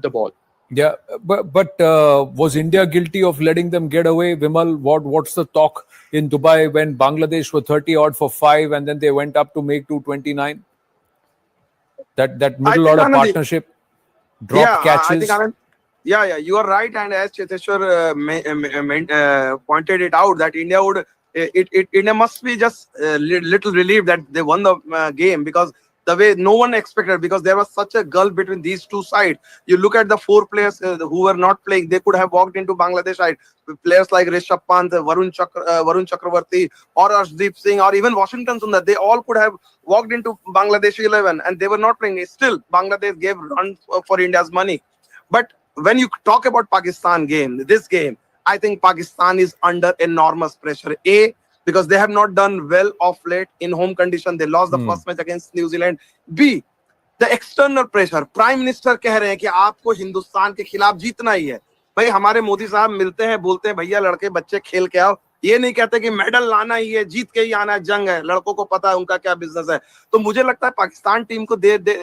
the ball. Yeah, but was India guilty of letting them get away? Vimal, what's the talk in Dubai when Bangladesh were 30 odd for 5 and then they went up to make 229? That middle order partnership. Drop catches. You are right. And as Cheteshwar pointed it out, that India would, India must be just little relieved that they won the game, because the way no one expected, because there was such a gulf between these two sides. You look at the 4 players who were not playing, they could have walked into Bangladesh side. Players like Rishabh Pant, Varun Chakravarti, or Arshdeep Singh, or even Washington Sundar, they all could have walked into Bangladesh 11 and they were not playing. Still, Bangladesh gave run for India's money. But when you talk about Pakistan game, this game, I think Pakistan is under enormous pressure. A, because they have not done well of late in home condition. They lost the first match against New Zealand. B, the external pressure. Prime Minister कह रहे हैं कि आपको हिंदुस्तान के खिलाफ जीतना ही है. भाई हमारे मोदी साहब मिलते हैं, बोलते हैं भैया लड़के बच्चे खेल के आओ. ये नहीं कहते कि मेडल लाना ही है, जीत के ही आना है, जंग है. लड़कों को पता है उनका क्या बिजनेस है. तो मुझे लगता है पाकिस्तान टीम को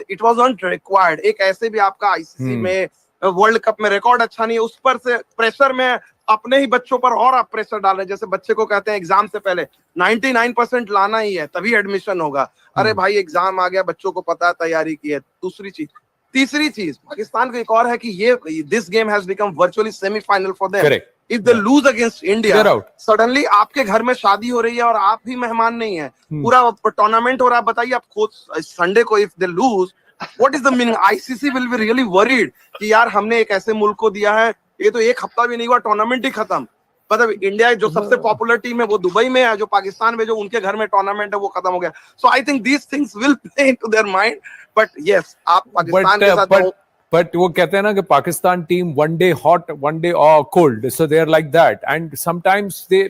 इट वाज नॉट रिक्वायर्ड. एक ऐसे भी आपका आईसीसी में वर्ल्ड कप में रिकॉर्ड अच्छा नहीं है, उस पर से प्रेशर में अपने ही बच्चों पर और आप प्रेशर डाल रहे हैं. जैसे बच्चे को कहते हैं एग्जाम से पहले 99% लाना ही है तभी एडमिशन होगा. अरे भाई एग्जाम आ गया, बच्चों को पता है, तैयारी की है. दूसरी चीज. तीसरी चीज, पाकिस्तान को एक और है कि ये this game has become virtually semifinal for them. If they lose against India, suddenly आपके घर में शादी हो रही है और आप भी मेहमान नहीं है, पूरा टूर्नामेंट हो रहा है. बताइए आप खुद संडे को if they lose, what is the meaning? ICC will be really worried कि यार हमने एक ऐसे मुल्क को दिया है, ये तो एक हफ्ता भी नहीं हुआ टूर्नामेंट ही खत्म. मतलब इंडिया जो सबसे पॉपुलर टीम है वो दुबई में है, जो पाकिस्तान में जो उनके घर में टूर्नामेंट है वो खत्म हो गया. So I think these things will play into their mind. But yes, आप पाकिस्तान के साथ but वो कहते हैं ना कि Pakistan team one day hot, one day cold, so they are like that, and sometimes they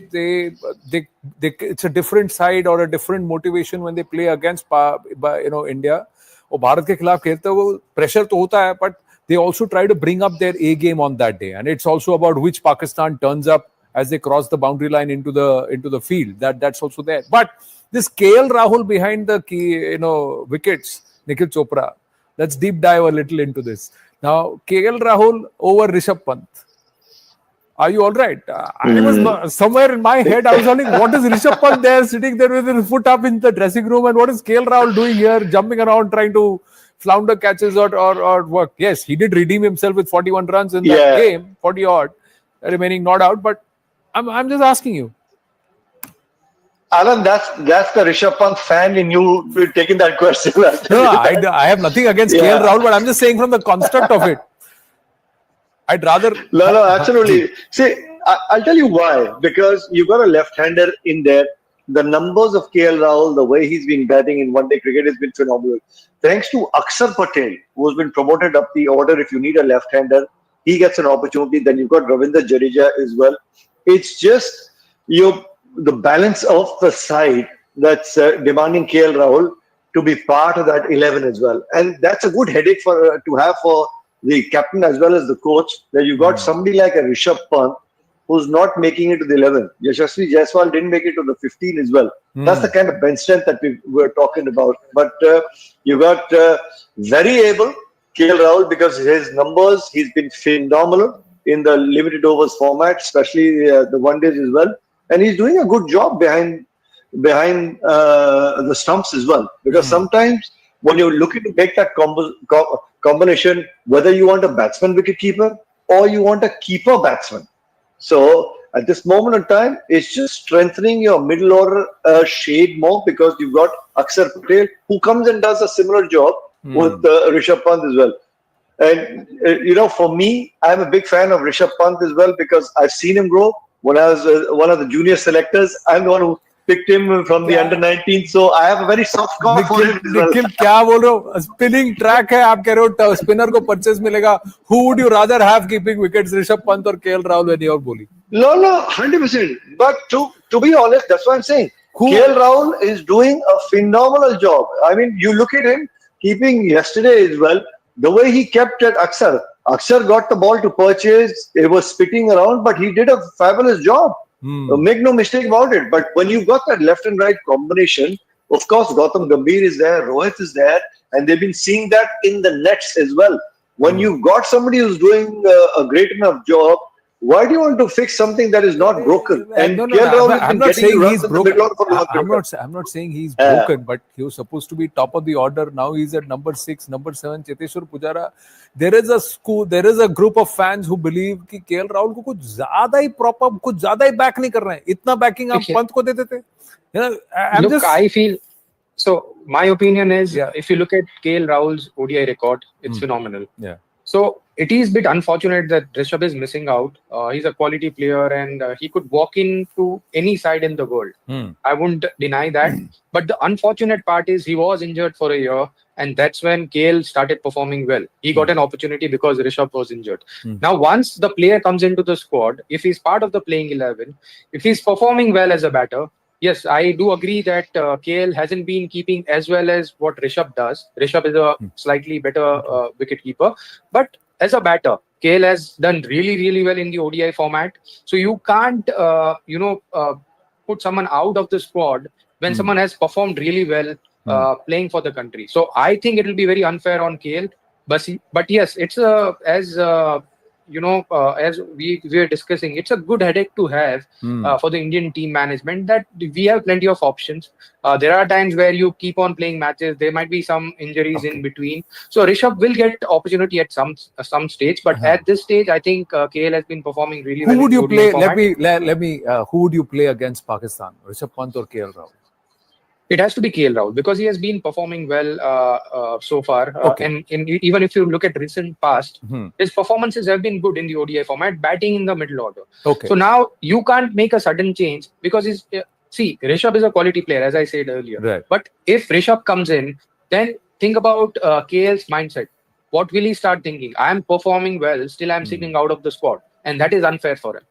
it's a different side or a different motivation when they play against India. और भारत के खिलाफ खेलते हैं वो प्रेशर तो होता है, but they also try to bring up their A game on that day, and it's also about which Pakistan turns up as they cross the boundary line into the field. That's also there. But this KL Rahul behind the wickets, Nikhil Chopra. Let's deep dive a little into this. Now, KL Rahul over Rishabh Pant. Are you all right? I was somewhere in my head, I was wondering, what is Rishabh Pant there sitting there with his foot up in the dressing room, and what is KL Rahul doing here, jumping around, trying to flounder catches or work? Yes, he did redeem himself with 41 runs in that game, 40 odd, remaining not out. But I'm just asking you. Alan, that's the Rishabh Pant fan in you taking that question. No, I have nothing against KL Rahul, but I'm just saying from the construct of it. I'd rather... No, absolutely. See, I'll tell you why. Because you've got a left-hander in there. The numbers of KL Rahul, the way he's been batting in one-day cricket has been phenomenal. Thanks to Akshar Patel, who's been promoted up the order. If you need a left-hander, he gets an opportunity. Then you've got Ravindra Jadeja as well. It's just the balance of the side that's demanding KL Rahul to be part of that 11 as well. And that's a good headache to have for the captain as well as the coach, that you got somebody like a Rishabh Pant who's not making it to the 11. Yashasvi Jaiswal didn't make it to the 15 as well. That's the kind of bench strength that we were talking about. But you got very able KL Rahul, because his numbers, he's been phenomenal in the limited overs format, especially the one days as well. And he's doing a good job behind the stumps as well. Because sometimes when you're looking to make that combination, whether you want a batsman wicketkeeper or you want a keeper batsman. So at this moment in time, it's just strengthening your middle order shade more, because you've got Akshar Patel, who comes and does a similar job with Rishabh Pant as well. And, for me, I'm a big fan of Rishabh Pant as well, because I've seen him grow. When I was one of the junior selectors, I'm the one who picked him from the under-19, so I have a very soft spot for him as well. Nikhil, क्या बोल रहे हो? Spinning track है, आप कह रहे हो spinner को purchase मिलेगा. Who would you rather have keeping wickets, Rishabh Pant or KL Rahul? Any और बोली? No, 100%. But to be honest, that's what I'm saying. KL Rahul is doing a phenomenal job. I mean, you look at him keeping yesterday as well. The way he kept at Akshar got the ball to purchase. It was spitting around, but he did a fabulous job. Make no mistake about it. But when you've got that left and right combination, of course, Gautam Gambhir is there, Rohit is there, and they've been seeing that in the nets as well. When you've got somebody who's doing a great enough job, why do you want to fix something that is not broken? And I'm not saying he's broken. I'm not saying he's broken, but he was supposed to be top of the order. Now he's at number 6, number 7. Cheteshwar Pujara. There is a group of fans who believe कि KL Rahul को कुछ ज़्यादा ही proper, कुछ ज़्यादा ही back नहीं कर रहे हैं. इतना backing आप पंत को देते थे. I feel So my opinion is, Yeah. if you look at KL Rahul's ODI record, it's phenomenal. Yeah. So it is a bit unfortunate that Rishabh is missing out. He's a quality player and he could walk into any side in the world. I wouldn't deny that. But the unfortunate part is he was injured for a year, and that's when KL started performing well. He got an opportunity because Rishabh was injured. Now, once the player comes into the squad, if he's part of the playing 11, if he's performing well as a batter, yes, I do agree that KL hasn't been keeping as well as what Rishabh does. Rishabh is a slightly better wicket keeper. But as a batter, KL has done really, really well in the ODI format. So you can't, put someone out of the squad when someone has performed really well playing for the country. So I think it will be very unfair on KL. But yes, it's as we were discussing, it's a good headache to have for the Indian team management, that we have plenty of options. There are times where you keep on playing matches. There might be some injuries in between. So Rishabh will get opportunity at some stage. But at this stage, I think KL has been performing really well. Who would in you the play? ODI format. Let me. Who would you play against Pakistan? Rishabh Pant or KL Rahul? It has to be KL Rahul because he has been performing well so far. And even if you look at recent past, his performances have been good in the ODI format, batting in the middle order. So now you can't make a sudden change because Rishabh is a quality player, as I said earlier. Right. But if Rishabh comes in, then think about KL's mindset. What will he start thinking? I am performing well, still I'm sitting out of the squad. And that is unfair for him.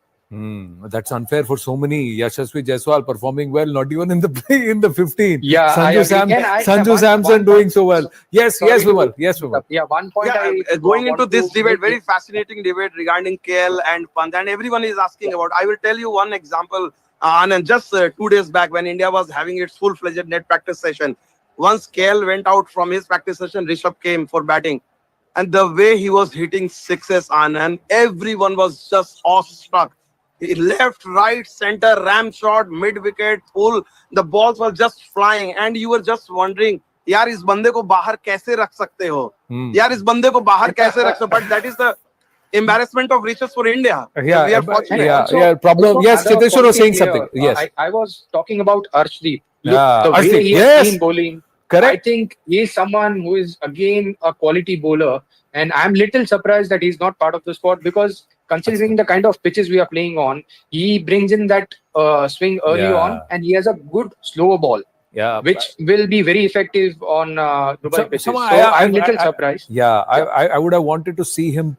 That's unfair for so many. Yashasvi Jaiswal performing well, not even in the 15. Yeah, Sanju Samson doing so well. Yes, Vimal. Yeah, one point. Going into this debate, very fascinating debate regarding KL and Pant, and everyone is asking about. I will tell you one example. And just 2 days back, when India was having its full-fledged net practice session, once KL went out from his practice session, Rishabh came for batting. And the way he was hitting sixes, and everyone was just awestruck. Left, right, center, ram shot, mid wicket, pull. The balls were just flying, and you were just wondering, यार इस बंदे को बाहर कैसे रख सकते हो? यार इस बंदे को बाहर कैसे रख सकते? But that is the embarrassment of riches for India. Yeah, we are fortunate. Problem. Yes, Chiteshwar was saying something. Yes, I was talking about Arshdeep. Yeah, the way Arshdeep, he has been bowling. Correct. I think he is someone who is again a quality bowler, and I'm little surprised that he's not part of the squad because considering the kind of pitches we are playing on, he brings in that swing early on, and he has a good slow ball. Yeah, which will be very effective on Dubai pitches. So I'm little surprised. Yeah, I would have wanted to see him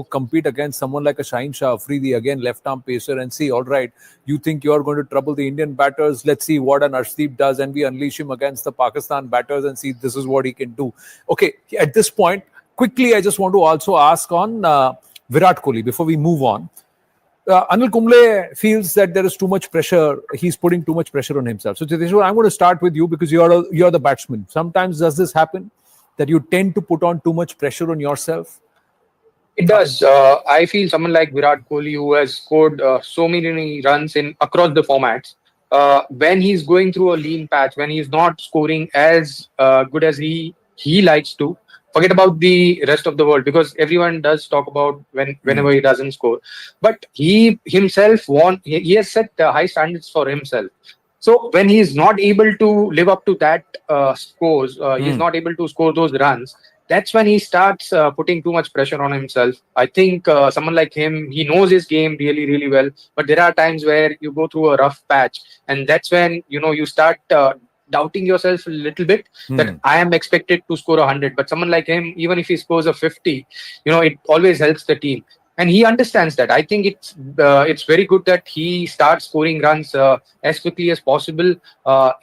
compete against someone like a Shaheen Shah Afridi, again left-arm pacer, and see, all right, you think you are going to trouble the Indian batters? Let's see what an Arshdeep does, and we unleash him against the Pakistan batters and see this is what he can do. Okay, at this point, quickly, I just want to also ask on Virat Kohli before we move on. Anil Kumble feels that there is too much pressure. He's putting too much pressure on himself. So, Chiteshwar, I'm going to start with you because you're the batsman. Sometimes does this happen that you tend to put on too much pressure on yourself? It does. I feel someone like Virat Kohli, who has scored so many runs across the formats, when he's going through a lean patch, when he's not scoring as good as he likes to, forget about the rest of the world because everyone does talk about whenever he doesn't score. But he himself he has set high standards for himself. So when he is not able to live up to that scores, he is not able to score those runs. That's when he starts putting too much pressure on himself. I think someone like him, he knows his game really, really well. But there are times where you go through a rough patch, and that's when you start doubting yourself a little bit that I am expected to score 100, but someone like him, even if he scores a 50, it always helps the team, and he understands that. I think it's very good that he starts scoring runs as quickly as possible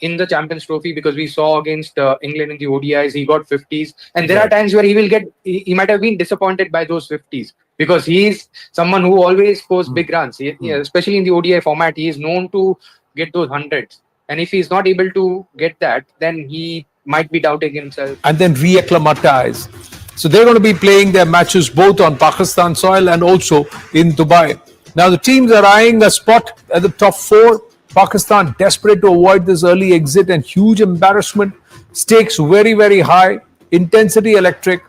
in the Champions Trophy, because we saw against England in the ODIs he got 50s, and there are times where he might have been disappointed by those 50s because he is someone who always scores big runs. Especially in the ODI format, he is known to get those hundreds. And if he's not able to get that, then he might be doubting himself. And then re-acclimatize. So they're going to be playing their matches both on Pakistan soil and also in Dubai. Now the teams are eyeing a spot at the top 4. Pakistan desperate to avoid this early exit and huge embarrassment. Stakes very, very high. Intensity electric.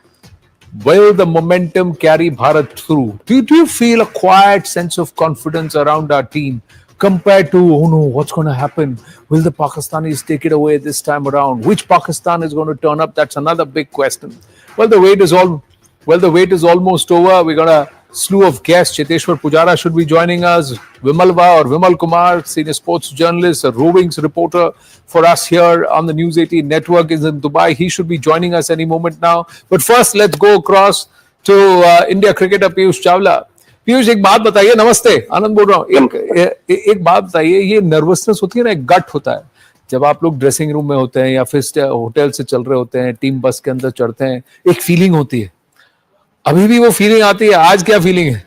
Will the momentum carry Bharat through? Do you feel a quiet sense of confidence around our team? compared to, oh no, what's going to happen? Will the Pakistanis take it away this time around? Which Pakistan is going to turn up? That's another big question. Well, the wait is almost over. We got a slew of guests. Cheteshwar Pujara should be joining us. Vimalva or Vimal Kumar, senior sports journalist, a rovings reporter for us here on the News 18 network, is in Dubai. He should be joining us any moment now. But first, let's go across to India cricketer Piyush Chawla. Piyush, एक बात बताइए. नमस्ते, आनंद बोल रहा हूँ. एक बात बताइए, ये नर्वसनेस होती है ना, एक गट होता है जब आप लोग ड्रेसिंग रूम में होते हैं या फिर होटल से चल रहे होते हैं, टीम बस के अंदर चढ़ते हैं, एक फीलिंग होती है. अभी भी वो फीलिंग आती है? आज क्या फीलिंग है?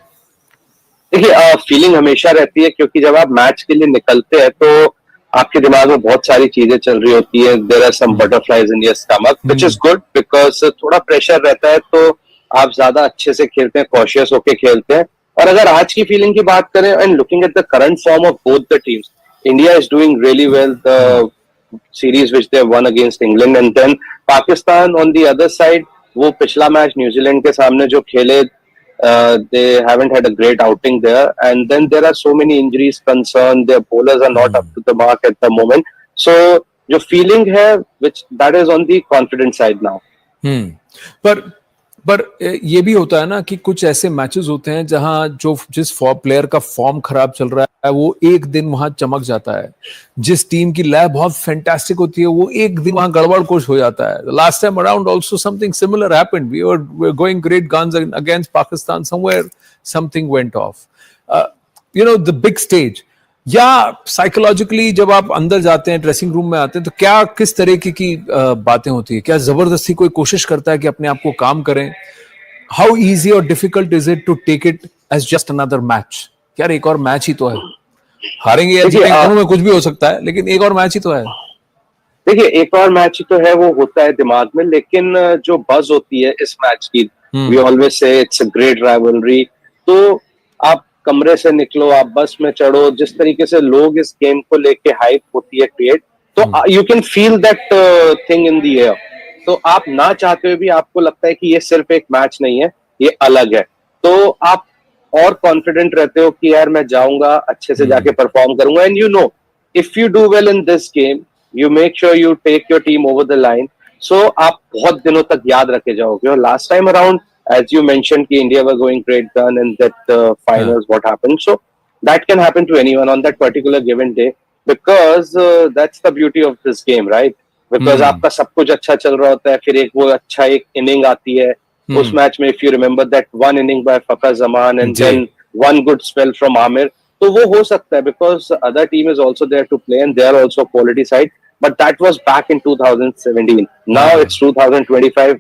देखिए, फीलिंग हमेशा रहती है, क्योंकि जब आप मैच के लिए निकलते हैं तो आपके दिमाग में बहुत सारी चीजें चल रही होती है. There are some butterflies in your stomach, which is good, because थोड़ा प्रेशर रहता है तो आप ज्यादा अच्छे से खेलते हैं, कॉशियस होके खेलते हैं. और अगर आज की फीलिंग की बात करें, and looking at the current form of both the teams, India is doing really well. The series which they won against England, and then Pakistan on the other side, वो पिछला मैच न्यूजीलैंड के सामने जो खेले, they haven't had a great outing there, and then there are so many injuries concerned. Their bowlers are not up to the mark at the moment. So जो feeling है, which that is on the confident side now. पर ये भी होता है ना कि कुछ ऐसे मैचेस होते हैं जहां जिस प्लेयर का फॉर्म खराब चल रहा है वो एक दिन वहां चमक जाता है. जिस टीम की लय बहुत फैंटास्टिक होती है वो एक दिन वहां गड़बड़ कुछ हो जाता है. Last time around also something similar happened. We were going great guns against Pakistan, somewhere something went off. You know, the big stage, या साइकोलॉजिकली जब आप अंदर जाते हैं, ड्रेसिंग रूम में आते हैं, तो क्या किस तरीके की बातें होती है? क्या जबरदस्ती कोई कोशिश करता है कि अपने आप को काम करें? हाउ इजी और difficult is it to take it as just another match? यार, एक और मैच ही तो है, हारेंगे या जीतेंगे में कुछ भी हो सकता है, लेकिन एक और मैच ही तो है. देखिए, एक और मैच ही तो है, वो होता है दिमाग में, लेकिन जो बज होती है इस मैच की, we always say it's a great rivalry. तो आप कमरे से निकलो, आप बस में चढ़ो, जिस तरीके से लोग इस गेम को लेके हाइप होती है क्रिएट, तो you can feel that thing in the air. तो आप ना चाहते हुए भी आपको लगता है कि ये सिर्फ एक मैच नहीं है, ये अलग है. तो आप और कॉन्फिडेंट रहते हो कि यार मैं जाऊंगा, अच्छे से जाके परफॉर्म करूंगा. And you know, if you do well in this game, you make sure you take your team over the line. So आप बहुत दिनों तक याद रखे जाओगे. और last time around, as you mentioned, कि India were going great done in that finals, what happened. So that can happen to anyone on that particular given day, because that's the beauty of this game, right? Because आपका सब कुछ अच्छा चल रहा होता है, फिर वो अच्छा एक इनिंग आती है उस मैच में. If you remember that one inning by Fakhar Zaman and then one good spell from Amir, तो वो हो सकता है, because other team is also there to play and they are also quality side. But that was back in 2017. Now it's 2025,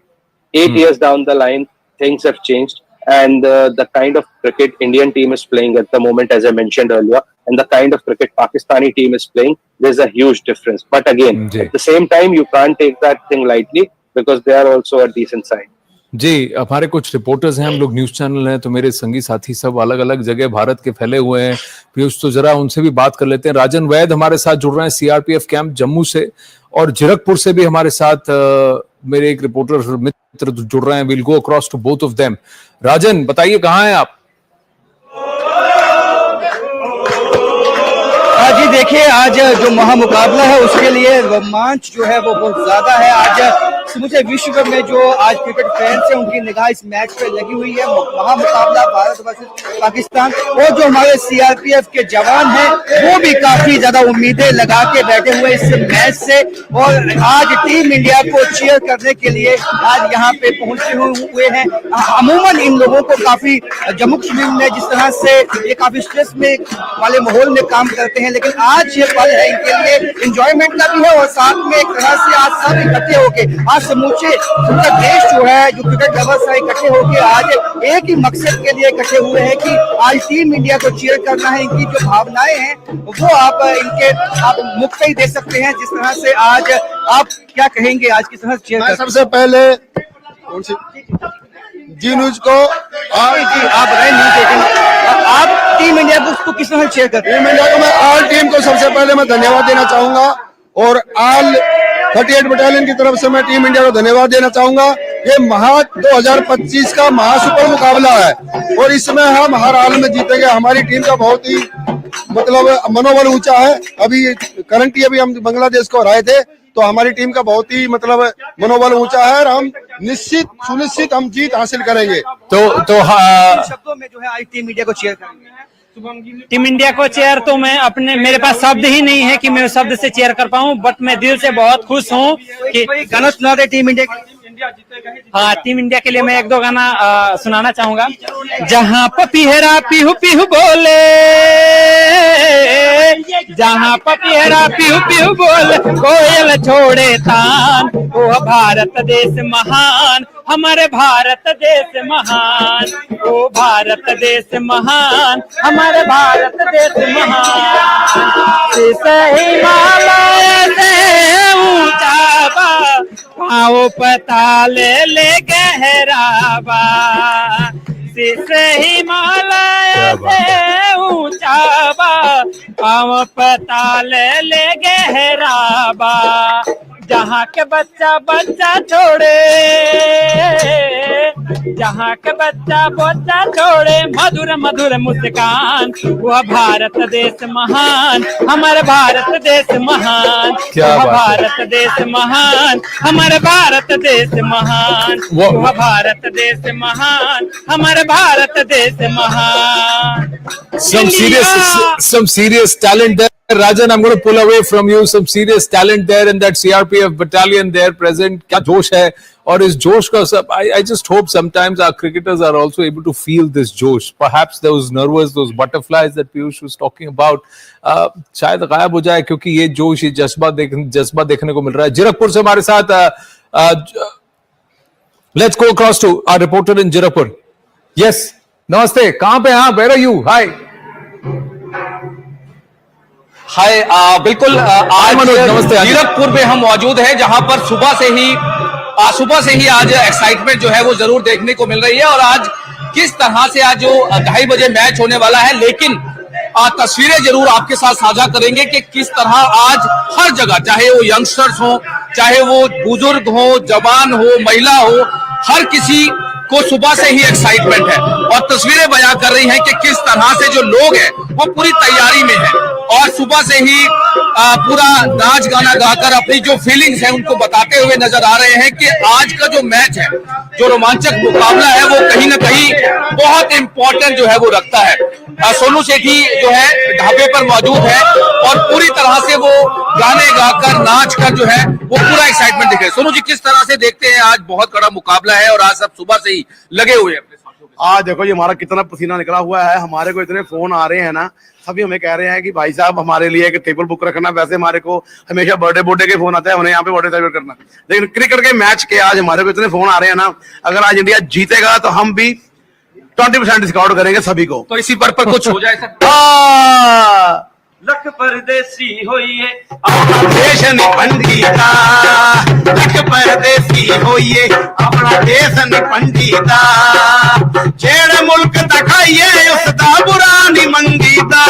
8 years down the line. Things have changed, and the kind of cricket Indian team is playing at the moment, as I mentioned earlier, and the kind of cricket Pakistani team is playing, there's a huge difference. But again, at the same time, you can't take that thing lightly, because they are also a decent side. जी, हमारे कुछ reporters हैं, हम लोग news channel हैं, तो मेरे संगी साथी सब अलग अलग जगह भारत के फैले हुए हैं. पीयूष, तो जरा उनसे भी बात कर लेते हैं. राजन वैद हमारे साथ जुड़ रहे हैं सीआरपीएफ कैंप जम्मू से, और जीरकपुर से भी हमारे साथ मेरे एक रिपोर्टर मित्र जुड़ रहे हैं. Will go across to both of them. Rajan, बताइए कहाँ हैं आप? जी देखिए, आज जो महामुकाबला है उसके लिए रोमांच जो है वो बहुत ज्यादा है. आज समूचे विश्व में जो आज क्रिकेट फैंस हैं उनकी निगाह इस मैच पे लगी हुई है. महामुकाबला भारत वर्सेस पाकिस्तान, और जो हमारे सीआरपीएफ के जवान हैं वो भी काफी ज्यादा उम्मीदें लगा के बैठे हुए इस मैच से, और आज टीम इंडिया को चीयर करने के लिए आज यहाँ पे पहुंचे हुए हैं. अमूमन इन लोगों को काफी जम्मू कश्मीर में जिस तरह से ये काफी स्ट्रेस में वाले माहौल में काम करते हैं, लेकिन आज ये पल है इनके लिए एंजॉयमेंट का भी है, और साथ में एक तरह से आज सब इकट्ठे होके, आज समूचे पूरा देश जो है, जो क्रिकेट लवर्स है, इकट्ठे होके आज एक ही मकसद के लिए इकट्ठे हुए हैं कि आज टीम इंडिया को चीयर करना है. इनकी जो भावनाएं हैं वो आप इनके आप मुक्त ही दे सकते हैं. जिस तरह से आज आप क्या कहेंगे, आज किस तरह चीयर करते हैं? सबसे पहले जी न्यूज को आप रहे न्यूज, आप टीम इंडिया को किस तरह चीयर करते हैं? टीम इंडिया को मैं ऑल टीम को सबसे पहले मैं धन्यवाद देना चाहूंगा, और ऑल 38 बटालियन की तरफ से मैं टीम इंडिया को धन्यवाद देना चाहूंगा ये 2025 का महासुपर मुकाबला है और इसमें हम हर हाल में जीतेंगे। हमारी टीम का बहुत ही मतलब मनोबल ऊंचा है। अभी करंटली अभी हम बांग्लादेश को हराए थे, तो हमारी टीम का बहुत ही मतलब मनोबल ऊंचा है और हम निश्चित सुनिश्चित हम जीत हासिल करेंगे। तो शब्दों में जो है आज टीम इंडिया को चेयर करेंगे। टीम इंडिया को चेयर तो मैं अपने मेरे पास शब्द ही नहीं है कि मैं उस शब्द से चेयर कर पाऊं, बट मैं दिल से बहुत खुश हूं कि गाना सुना दे टीम इंडिया। हाँ, टीम इंडिया के लिए मैं एक दो गाना सुनाना चाहूंगा। जहां पपीहरा पीहू पीहू बोले, जहां पपीहरा पीहू पीहू बोले, कोयल छोड़े तान, वो भारत देश महान, हमारे भारत देश महान, वो भारत देश महान, हमारे भारत देश महान। हिमालय से ऊंचा बा, पाँव पताले ले गहराबा, शीश हिमालय से ऊंचा बा, पाँव पताले ले गहराबा। जहाँ के बच्चा बच्चा छोड़े, जहाँ के बच्चा छोड़े, मधुर मधुर मुस्कान, वह भारत देश महान, हमारे भारत देश महान, वह भारत देश महान, हमारे भारत देश महान, वह भारत देश महान, हमारे भारत देश महान। Some serious talent there. Rajan, I'm going to pull away from you. Some serious talent there in that CRPF battalion there present. क्या जोश है, और इस जोश का सब I just hope sometimes our cricketers are also able to feel this जोश. Perhaps those nervous, those butterflies that Piyush was talking about शायद गायब हो जाए, क्योंकि ये जोश, ये जज्बा देखने को मिल रहा है। जीरकपुर से हमारे साथ let's go across to our reporter in Jeerapur. Yes, नमस्ते, कहाँ पे हैं? Where are you? Hi. हाय, बिल्कुल आज जीरकपुर में हम मौजूद हैं, जहां पर सुबह से ही आज एक्साइटमेंट जो है वो जरूर देखने को मिल रही है। और आज किस तरह से आज जो 2:30 बजे मैच होने वाला है, लेकिन तस्वीरें जरूर आपके साथ साझा करेंगे कि किस तरह आज हर जगह, चाहे वो यंगस्टर्स हो, चाहे वो बुजुर्ग हो, जवान हो, महिला हो, हर किसी को सुबह से ही एक्साइटमेंट है। और तस्वीरें बयां कर रही हैं कि किस तरह से जो लोग हैं वो पूरी तैयारी में हैं और सुबह से ही पूरा नाच गाना गाकर अपनी जो फीलिंग्स है उनको बताते हुए नजर आ रहे हैं कि आज का जो मैच है, जो रोमांचक मुकाबला है, वो कहीं ना कहीं बहुत इंपॉर्टेंट जो है वो रखता है। सोनू सेठी जो है ढाबे पर मौजूद है और पूरी तरह से वो गाने गाकर नाच कर जो है वो पूरा एक्साइटमेंट दिखे। सोनू जी, किस तरह से देखते हैं आज बहुत कड़ा मुकाबला है और आज सब सुबह से ही लगे हुए हैं? आज देखो ये हमारा कितना पसीना निकला हुआ है, हमारे को इतने फोन आ रहे हैं ना, सभी हमें कह रहे हैं कि भाई साहब हमारे लिए एक टेबल बुक रखना। वैसे हमारे को हमेशा बर्थडे के फोन आता है, उन्हें यहाँ पे बर्थडे सेलिब्रेट करना, लेकिन क्रिकेट के मैच के आज हमारे को इतने फोन आ रहे हैं ना, अगर आज इंडिया जीतेगा तो हम भी 20% डिस्काउंट करेंगे सभी को। तो इसी पर कुछ हो जाए सर। लख परदेसी होइए अपना देश निपंडीता, लख परदेसी होइए अपना देश निपंडीता, जेड़ मुल्क दिखाइए उसदा बुरा नहीं मंगीता।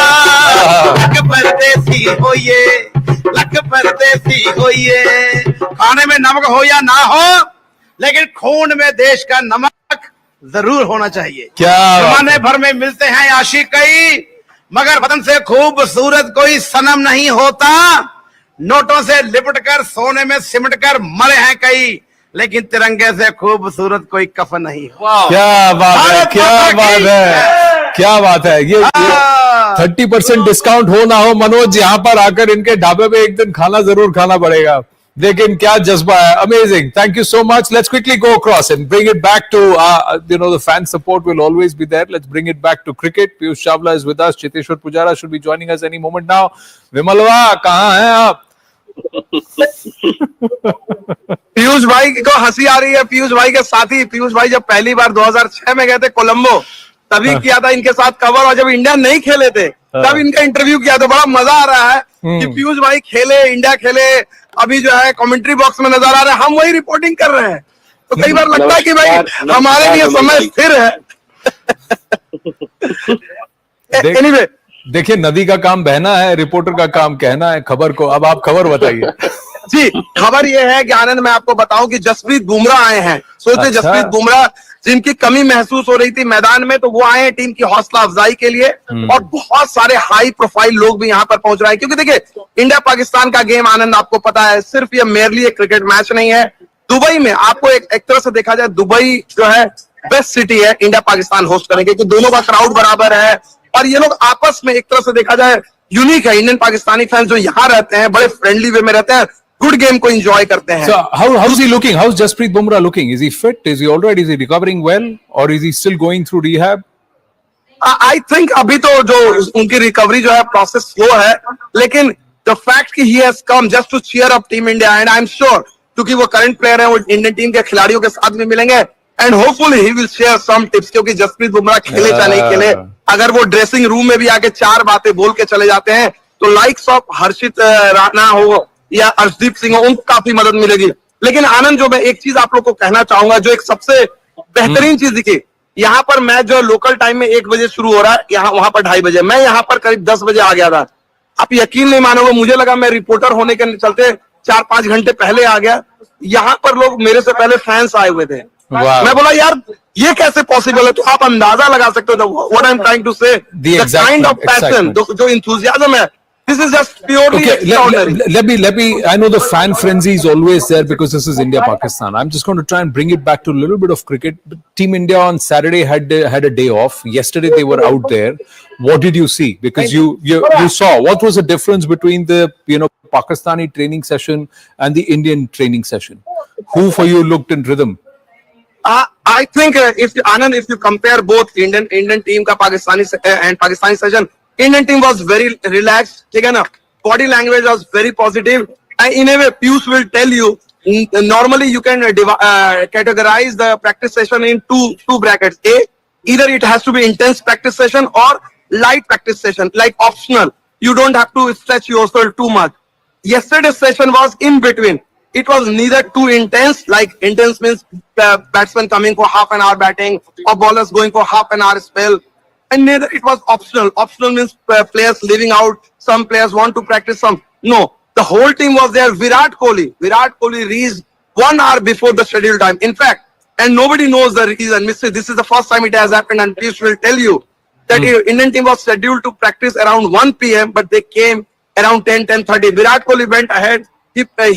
लख परदेसी होइए, लख परदेसी होइए, खाने में नमक हो या ना हो, लेकिन खून में देश का नमक जरूर होना चाहिए। क्या जमाने भर में मिलते हैं आशिक कई, मगर वतन से खूबसूरत कोई सनम नहीं होता। नोटों से लिपट कर सोने में सिमट कर मरे हैं कई, लेकिन तिरंगे से खूबसूरत कोई कफन नहीं। क्या बात है, क्या बात है, क्या बात है। ये 30% डिस्काउंट हो ना हो, मनोज यहाँ पर आकर इनके ढाबे पे एक दिन खाना जरूर खाना पड़ेगा। लेकिन क्या जज्बा है, amazing. Thank you so much. Let's quickly go across and bring it back to the fan support will always be there. Let's bring it back to cricket. Piyush Chawla is with us. Chiteshwar Pujara should be joining us any moment now. विमलवा, कहाँ हैं आप? पीयूष भाई को हंसी आ रही है। पीयूष भाई के साथी पीयूष भाई जब पहली बार 2006 में गए थे कोलंबो, तभी किया था इनके साथ कवर, और जब इंडिया नहीं खेले थे तब इनका इंटरव्यू किया था। बड़ा मजा आ रहा है कि पीयूष भाई खेले, इंडिया खेले, अभी जो है कमेंट्री बॉक्स में नजर आ रहे हैं, हम वही रिपोर्टिंग कर रहे हैं। तो कई बार लगता है कि भाई हमारे लिए समय स्थिर है। देखिए, नदी का काम बहना है, रिपोर्टर का काम कहना है खबर को। अब आप खबर बताइए। जी खबर ये है कि आनंद मैं आपको बताऊं कि जसप्रीत बुमराह आए हैं। सोचे अच्छा। जसप्रीत बुमराह जिनकी कमी महसूस हो रही थी मैदान में, तो वो आए हैं टीम की हौसला अफजाई के लिए। और बहुत सारे हाई प्रोफाइल लोग भी यहाँ पर पहुंच रहे हैं, क्योंकि देखिए इंडिया पाकिस्तान का गेम आनंद आपको पता है सिर्फ ये मेरली एक क्रिकेट मैच नहीं है। दुबई में आपको एक तरह से देखा जाए, दुबई जो है बेस्ट सिटी है इंडिया पाकिस्तान होस्ट करेंगे, क्योंकि दोनों का क्राउड बराबर है और ये लोग आपस में एक तरह से देखा जाए यूनिक है। इंडियन पाकिस्तानी फैंस जो यहाँ रहते हैं बड़े फ्रेंडली वे में रहते हैं, गुड गेम को एंजॉय करते हैं। So how is he looking? How's Jasprit Bumrah looking? Is he fit? Is he all right? Is he recovering well? Or is he still going through rehab? I think अभी तो जो उनकी recovery जो है process slow है, लेकिन the fact कि he has come just to cheer up team India, and I am sure क्योंकि वो करंट प्लेयर है, वो इंडियन टीम के खिलाड़ियों के साथ भी मिलेंगे and hopefully he will share some tips. क्योंकि जसप्रीत बुमराह खेले या नहीं खेले, अगर वो ड्रेसिंग रूम में भी आके 4 बातें बोल के चले जाते हैं तो लाइक्स ऑफ हर्षित राणा हो या अर्शदीप सिंह हो, उनको काफी मदद मिलेगी। लेकिन आनंद जो मैं एक चीज आप लोग को कहना चाहूंगा, जो एक सबसे बेहतरीन चीज दिखी, यहाँ पर मैच जो लोकल टाइम में 1 बजे शुरू हो रहा है, यहाँ वहां पर 2:30 बजे, मैं यहाँ पर करीब 10 बजे आ गया था। आप यकीन नहीं मानोगे, मुझे लगा मैं रिपोर्टर होने के चलते 4-5 घंटे पहले आ गया। यहाँ पर लोग मेरे से पहले फैंस आए हुए थे। मैं बोला यार ये कैसे पॉसिबल है, तो आप अंदाजा लगा सकते हो what I am trying to say, the kind of passion, जो इंथुसियाज्म है, this is just purely extraordinary. Let me I know the fan frenzy is always there because this is India Pakistan. I'm just going to try and bring it back to a little bit of cricket. Team India on Saturday had a day off. Yesterday they were out there. What did you see? Because you saw what was the difference between the Pakistani training session and the Indian training session. Who for you looked in rhythm? I think if you compare both Indian team का Pakistani and Pakistani session, Indian team was very relaxed, ठीक है ना, body language was very positive, and in a way Piyush will tell you normally you can categorize the practice session in two brackets. Either it has to be intense practice session or light practice session, like optional. You don't have to stretch yourself too much. Yesterday's session was in between. It was neither too intense, like intense means batsmen coming for half an hour batting or bowlers going for half an hour spell, and neither it was optional. Optional means players leaving out, some players want to practice, some no. The whole team was there. Virat Kohli reached 1 hour before the scheduled time. In fact, and nobody knows the reason. This is the first time it has happened, and Piyush will tell you that Indian team was scheduled to practice around 1 p.m. but they came around 10:30. Virat Kohli went ahead.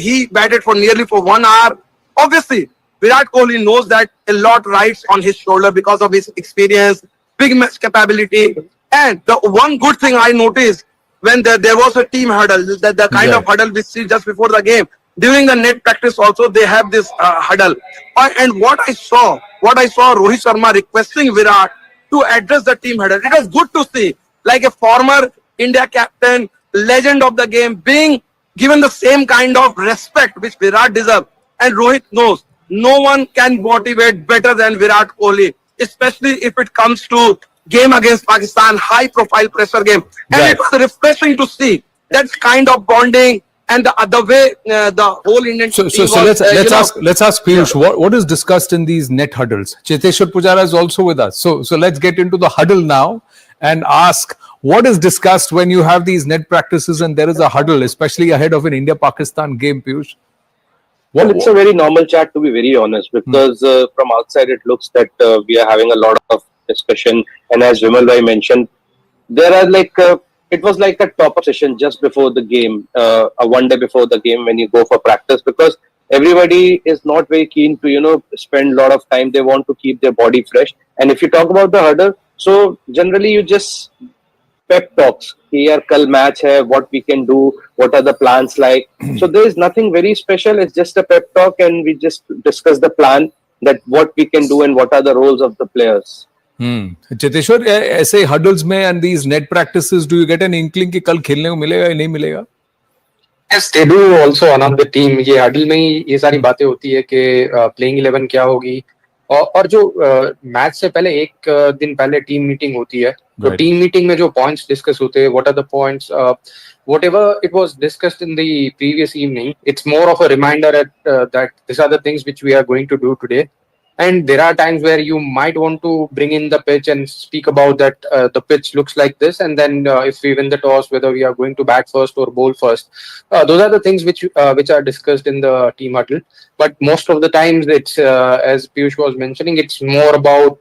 He batted for nearly 1 hour. Obviously, Virat Kohli knows that a lot rides on his shoulder because of his experience, big match capability. And the one good thing I noticed when there was a team huddle, the kind of huddle we see just before the game, during the net practice also they have this huddle. And what I saw Rohit Sharma requesting Virat to address the team huddle. It was good to see, like a former India captain, legend of the game, being given the same kind of respect which Virat deserves. And Rohit knows no one can motivate better than Virat Kohli, especially if it comes to game against Pakistan, high profile pressure game. And it was refreshing to see that kind of bonding and the way the whole Indian team was, let's ask Piyush, what is discussed in these net huddles? Cheteshwar Pujara is also with us. So let's get into the huddle now and ask what is discussed when you have these net practices and there is a huddle, especially ahead of an India-Pakistan game, Piyush? Well, it's a very normal chat, to be very honest, because from outside it looks that we are having a lot of discussion. And as Vimalbhai mentioned, there are it was like a top-up session just before the game, one day before the game when you go for practice, because everybody is not very keen to, spend a lot of time. They want to keep their body fresh. And if you talk about the huddle, so generally you just pep talks. Here, kal match hai, what we can do, what are the plans like. So there is nothing very special. It's just a pep talk, and we just discuss the plan, that what we can do and what are the roles of the players. Cheteshwar, ऐसे huddles में and these net practices, do you get an inkling कि कल खेलने को मिलेगा या नहीं मिलेगा? Yes, they do also announce the team. ये huddle में ही ये सारी बातें होती है कि playing 11 क्या होगी, और जो मैच से पहले एक दिन पहले टीम मीटिंग होती है, तो टीम मीटिंग में जो पॉइंट्स डिस्कस होते हैं, what are the points, whatever it was discussed in the previous evening, it's more of a reminder that these are the things which we are going to do today. And there are times where you might want to bring in the pitch and speak about that the pitch looks like this, and then if we win the toss, whether we are going to bat first or bowl first. Those are the things which are discussed in the team huddle. But most of the times, it's as Piyush was mentioning, it's more about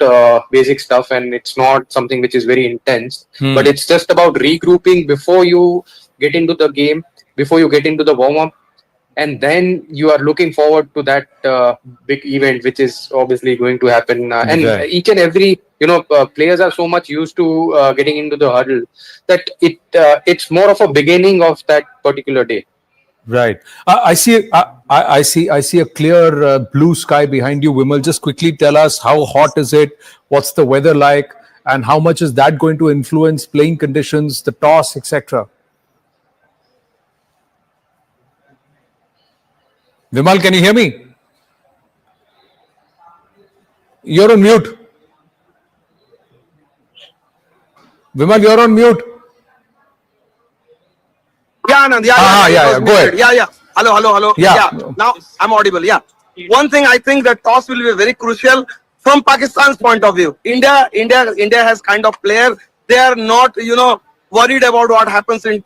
basic stuff, and it's not something which is very intense. But it's just about regrouping before you get into the game, before you get into the warm up. And then you are looking forward to that big event, which is obviously going to happen. And each and every, players are so much used to getting into the huddle that it's more of a beginning of that particular day. Right. I see a clear blue sky behind you, Vimal. Just quickly tell us, how hot is it? What's the weather like? And how much is that going to influence playing conditions, the toss, etc.? Vimal, can you hear me? You're on mute. Vimal, you're on mute. Yeah, Anand. Go ahead. Yeah. Hello. Yeah. Now I'm audible. Yeah. One thing, I think the toss will be very crucial from Pakistan's point of view. India has kind of player. They are not, worried about what happens in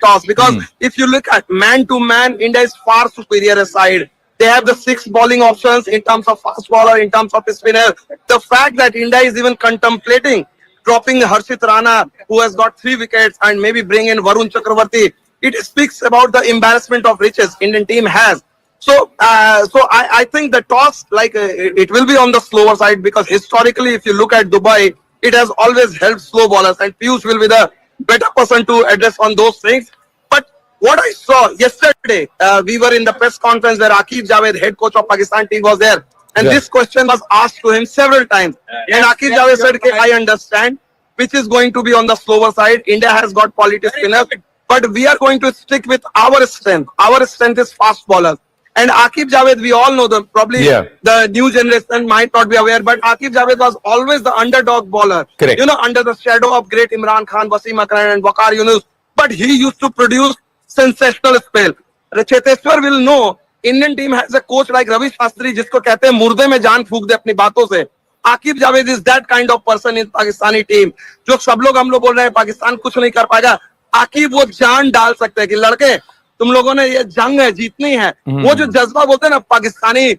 toss, because if you look at man to man, India is far superior side. They have the 6 bowling options in terms of fast bowler, in terms of spinner. The fact that India is even contemplating dropping Harshit Rana, who has got 3 wickets, and maybe bring in Varun Chakravarti, it speaks about the embarrassment of riches Indian team has. So I think the toss, it will be on the slower side, because historically, if you look at Dubai, it has always helped slow bowlers, and Piyush will be the better person to address on those things. But what I saw yesterday, we were in the press conference where Aqib Javed, head coach of Pakistan team, was there, and this question was asked to him several times. And Aqib Javed said, I understand, which is going to be on the slower side. India has got quality spinners, but we are going to stick with our strength. Our strength is fast bowlers. And Aqib Javed, we all know them. Probably the new generation might not be aware, but Aqib Javed was always the underdog bowler. Correct. Under the shadow of great Imran Khan, Wasim Akram, and Waqar Yunus. But he used to produce sensational spell. Cheteshwar will know, Indian team has a coach like Ravi Shastri, जिसको कहते हैं मुर्दे में जान फूंक दे अपनी बातों से. Aqib Javed is that kind of person in Pakistani team. जो सब लोग हम लोग बोल रहे हैं पाकिस्तान कुछ नहीं कर पाएगा. Aqib वो जान डाल सकते हैं कि लड़के तुम लोगों ने ये जंग है जीतनी है. वो जो जज्बा बोलते हैं ना पाकिस्तानी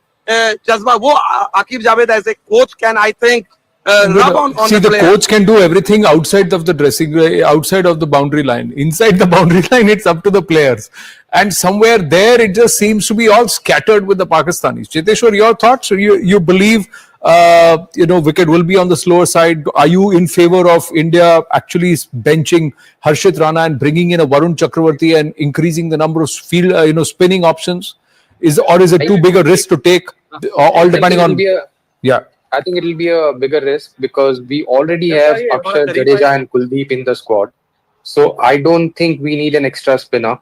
जज्बा, वो Aqib Javed as a coach can, I think, rub on the coach can do everything outside of the outside of the boundary line. Inside the boundary line, it's up to the players. And somewhere there, it just seems to be all scattered with the Pakistanis. Cheteshwar, your thoughts? You believe wicket will be on the slower side? Are you in favor of India actually benching Harshit Rana and bringing in a Varun Chakravarti and increasing the number of spinning options? Is it too big a risk to take? All depending on. I think it will be a bigger risk, because we already have Akshar, Jadeja and Kuldeep in the squad. So I don't think we need an extra spinner.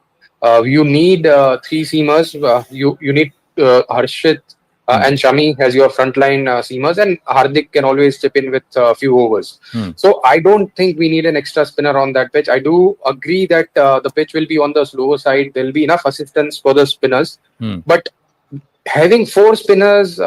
You need 3 seamers. You need Harshit and Shami as your frontline seamers, and Hardik can always chip in with a few overs. So I don't think we need an extra spinner on that pitch. I do agree that the pitch will be on the slower side. There will be enough assistance for the spinners. But having 4 spinners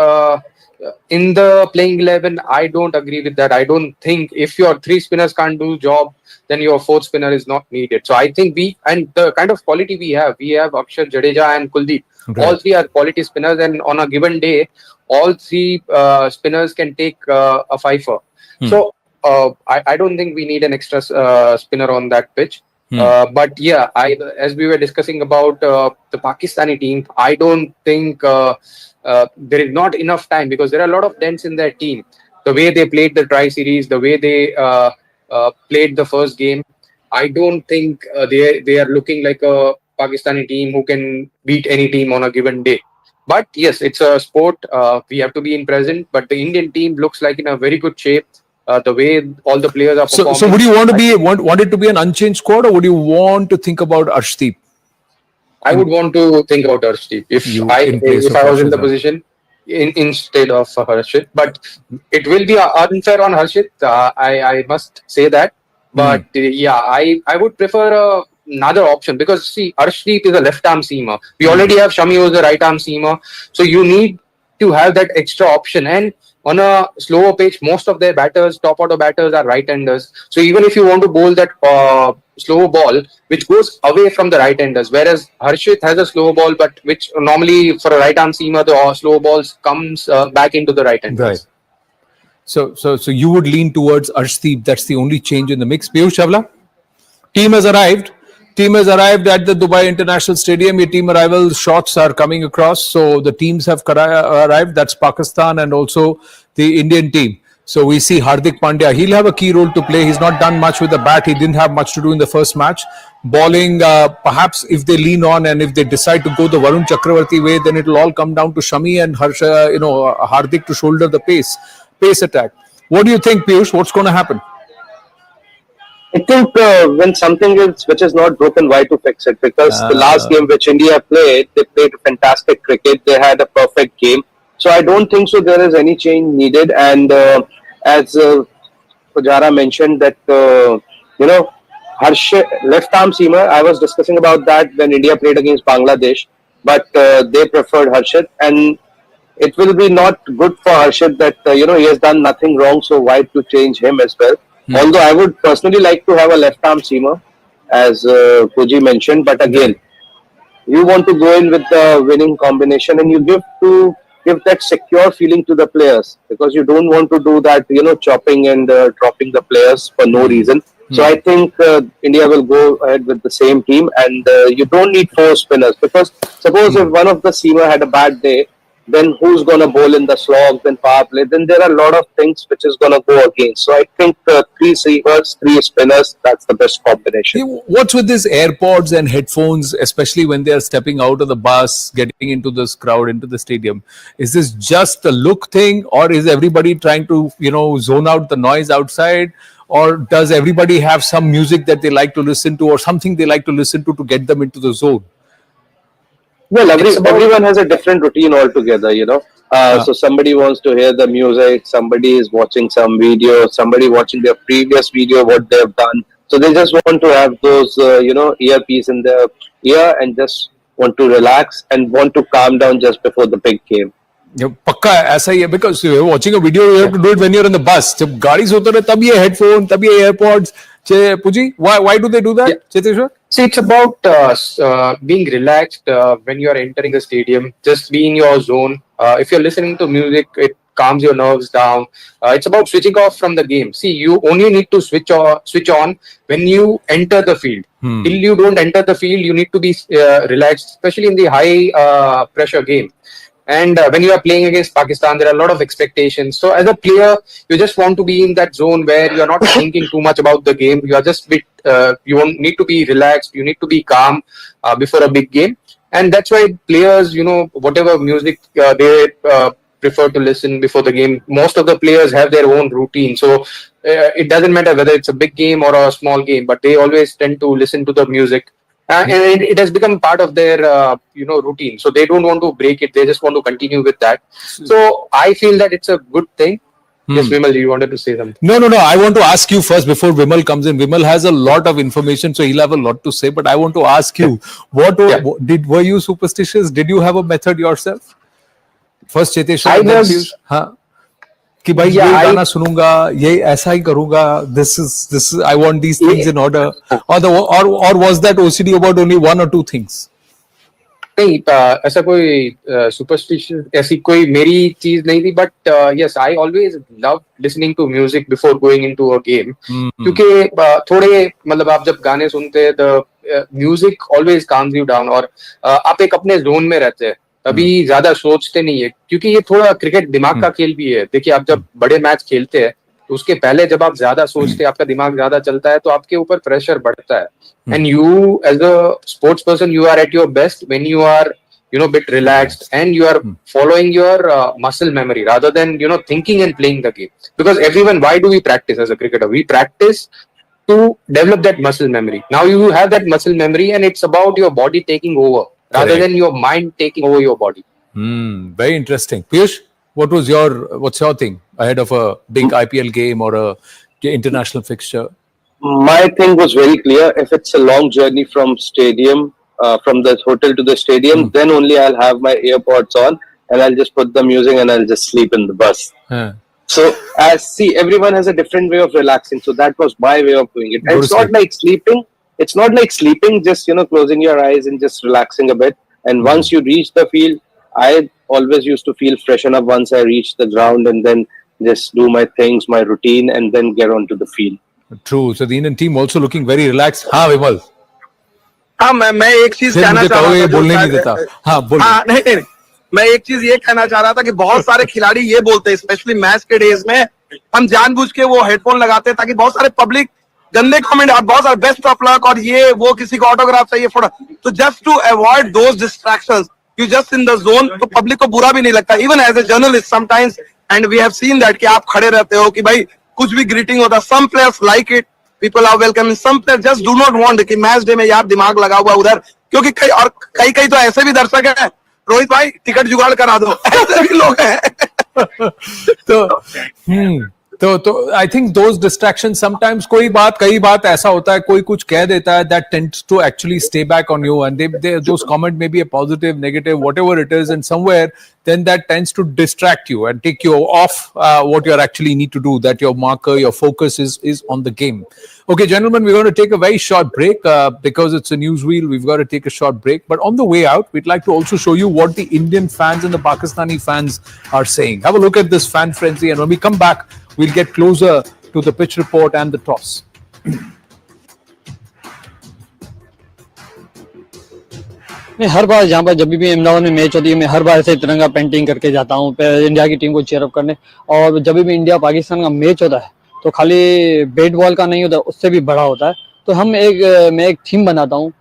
in the playing 11, I don't agree with that. I don't think if your 3 spinners can't do job, then your 4th spinner is not needed. So I think and the kind of quality we have Akshar, Jadeja and Kuldeep. Right. All 3 are quality spinners, and on a given day, all 3 spinners can take a fifer. So I don't think we need an extra spinner on that pitch. But yeah, as we were discussing about the Pakistani team, I don't think there is not enough time, because there are a lot of dents in their team. The way they played the tri-series, the way they played the first game, I don't think they are looking like a Pakistani team who can beat any team on a given day. But yes, it's a sport. We have to be in present. But the Indian team looks like in a very good shape. The way all the players are performing. So would you want it to be an unchanged squad, or would you want to think about Arshdeep? I would want to think about Arshdeep if I was in the position instead of Harshit. But it will be unfair on Harshit. I must say that. But I would prefer another option, because see, Arshdeep is a left arm seamer. We already have Shami who is a right arm seamer. So you need to have that extra option. And on a slower pitch, most of their batters, top order batters, are right-handers. So even if you want to bowl that slow ball, which goes away from the right-handers, whereas Harshit has a slow ball, but which normally for a right-arm seamer, the slow balls comes back into the right-handers. Right. So you would lean towards Arshdeep. That's the only change in the mix. Piyush Chawla, team has arrived. Team has arrived at the Dubai International Stadium. Your team arrival shots are coming across. So the teams have arrived. That's Pakistan and also the Indian team. So we see Hardik Pandya. He'll have a key role to play. He's not done much with the bat. He didn't have much to do in the first match. Bowling, perhaps if they lean on and if they decide to go the Varun Chakravarti way, then it'll all come down to Shami and Hardik to shoulder the pace attack. What do you think, Piyush? What's going to happen? I think when something is which is not broken, why to fix it? Because the last game which India played, they played fantastic cricket. They had a perfect game. So I don't think so there is any change needed. And as Pujara mentioned that, Harsh, left arm seamer, I was discussing about that when India played against Bangladesh. But they preferred Harshit. And it will be not good for Harshit that, he has done nothing wrong. So why to change him as well? Although I would personally like to have a left-arm seamer, as Puji mentioned, but again, you want to go in with the winning combination and you give that secure feeling to the players, because you don't want to do that, chopping and dropping the players for no reason. So I think India will go ahead with the same team, and you don't need 4 spinners, because suppose if one of the seamer had a bad day, then who's going to bowl in the slogs and power play? Then there are a lot of things which is going to go against. So I think 3 seamers, 3 spinners, that's the best combination. What's with these AirPods and headphones, especially when they are stepping out of the bus, getting into this crowd, into the stadium? Is this just a look thing, or is everybody trying to, zone out the noise outside? Or does everybody have some music that they like to listen to, or something they like to listen to get them into the zone? Well, everyone has a different routine altogether, So somebody wants to hear the music, somebody is watching some video, somebody watching their previous video, what they've done. So they just want to have those, earpiece in their ear and just want to relax and want to calm down just before the big game. पक्का ऐसा ही है, because you're watching a video, you have to do it when you're in the bus. जब गाड़ी से उतरे तब ये headphone, तब ये AirPods. Puji, why do they do that? Cheteshwar? See, it's about being relaxed when you are entering the stadium. Just be in your zone. If you're listening to music, it calms your nerves down. It's about switching off from the game. See, you only need to switch on when you enter the field. Till you don't enter the field, you need to be relaxed, especially in the high pressure game. And when you are playing against Pakistan, there are a lot of expectations. So as a player, you just want to be in that zone where you are not thinking too much about the game. You are just you need to be relaxed. You need to be calm before a big game. And that's why players, whatever music they prefer to listen before the game, most of the players have their own routine. So it doesn't matter whether it's a big game or a small game, but they always tend to listen to the music. And it has become part of their, routine. So they don't want to break it. They just want to continue with that. So I feel that it's a good thing. Yes, Vimal, you wanted to say something. No. I want to ask you first before Vimal comes in. Vimal has a lot of information, so he'll have a lot to say. But I want to ask you, were you superstitious? Did you have a method yourself? First, Cheteshwar. कि भाई ये गाना सुनूंगा, ये ऐसा ही करूंगा, this is I want these things in order, or was that OCD about only 1 or 2 things? नहीं, ऐसा कोई superstitious ऐसी कोई मेरी चीज नहीं थी, but yes, I always love listening to music before going into a game. क्योंकि थोड़े मतलब आप जब गाने सुनते हैं, the music always calms you down, और आप एक अपने जोन में रहते हैं, तभी ज्यादा सोचते नहीं है, क्योंकि ये थोड़ा क्रिकेट दिमाग का खेल भी है. देखिए, आप जब बड़े मैच खेलते हैं तो उसके पहले जब आप ज्यादा सोचते हैं, आपका दिमाग ज्यादा चलता है, तो आपके ऊपर प्रेशर बढ़ता है. And you as a sports person, you are at your best when you are bit relaxed and you are following your muscle memory rather than thinking and playing the game. Because everyone, why do we practice as a cricketer? We practice to develop that muscle memory. Now you have that muscle memory and it's about your body taking over rather than your mind taking over your body. Very interesting. Piyush, what's your thing ahead of a big IPL game or a international fixture? My thing was very clear. If it's a long journey from stadium, from the hotel to the stadium, then only I'll have my AirPods on and I'll just put the music and I'll just sleep in the bus. So see, everyone has a different way of relaxing. So that was my way of doing it. And it's not like sleeping. It's not like sleeping, just, closing your eyes and just relaxing a bit. And once you reach the field, I always used to feel freshen up once I reach the ground, and then just do my things, my routine, and then get onto the field. True. So the Indian team also looking very relaxed. हाँ विमल. हाँ मैं एक चीज कहना चाह रहा था, बोलने नहीं देता. हाँ बोल. हाँ नहीं, मैं एक चीज ये कहना चाह रहा था कि बहुत सारे खिलाड़ी ये बोलते हैं, स्पेशली मैच के डेज में, हम जानबूझ के वो हेडफोन लगाते हैं ताकि बहुत सारे पब्लिक गंदे कमेंट और बहुत सारे बेस्ट ऑफ लक और ये वो किसी को ऑटोग्राफ चाहिए फोटो, तो just to avoid those distractions you just in the zone, तो पब्लिक को बुरा भी नहीं लगता. Even as a journalist sometimes, and we have seen that कि आप खड़े रहते हो कि भाई कुछ भी ग्रीटिंग होता, some players like it, people are welcome, some players just do not want कि मैच डे में यार दिमाग लगा हुआ उधर, क्योंकि कई तो ऐसे भी दर्शक हैं, रोहित भाई टिकट जुगाड़ करा दो, ऐसे भी लोग हैं. तो I think those distraction sometimes कई बात ऐसा होता है, कोई कुछ कह देता है that tends to actually stay back on you, and those comment may be a positive, negative, whatever it is, and somewhere then that tends to distract you and take you off what you actually need to do, that your marker, your focus is on the game. Okay, gentlemen, we're going to take a very short break because it's a newsreel. We've got to take a short break. But on the way out, we'd like to also show you what the Indian fans and the Pakistani fans are saying. Have a look at this fan frenzy. And when we come back, we'll get closer to the pitch report and the toss. मैं हर बार जहाँ पर जब भी अहमदाबाद में match होती है, मैं हर बार ऐसे तिरंगा पेंटिंग करके जाता हूँ इंडिया की टीम को चीयर अप करने. और जब भी इंडिया पाकिस्तान का मैच होता है तो खाली बैट बॉल का नहीं होता, उससे भी बड़ा होता है. तो मैं एक थीम बनाता हूँ,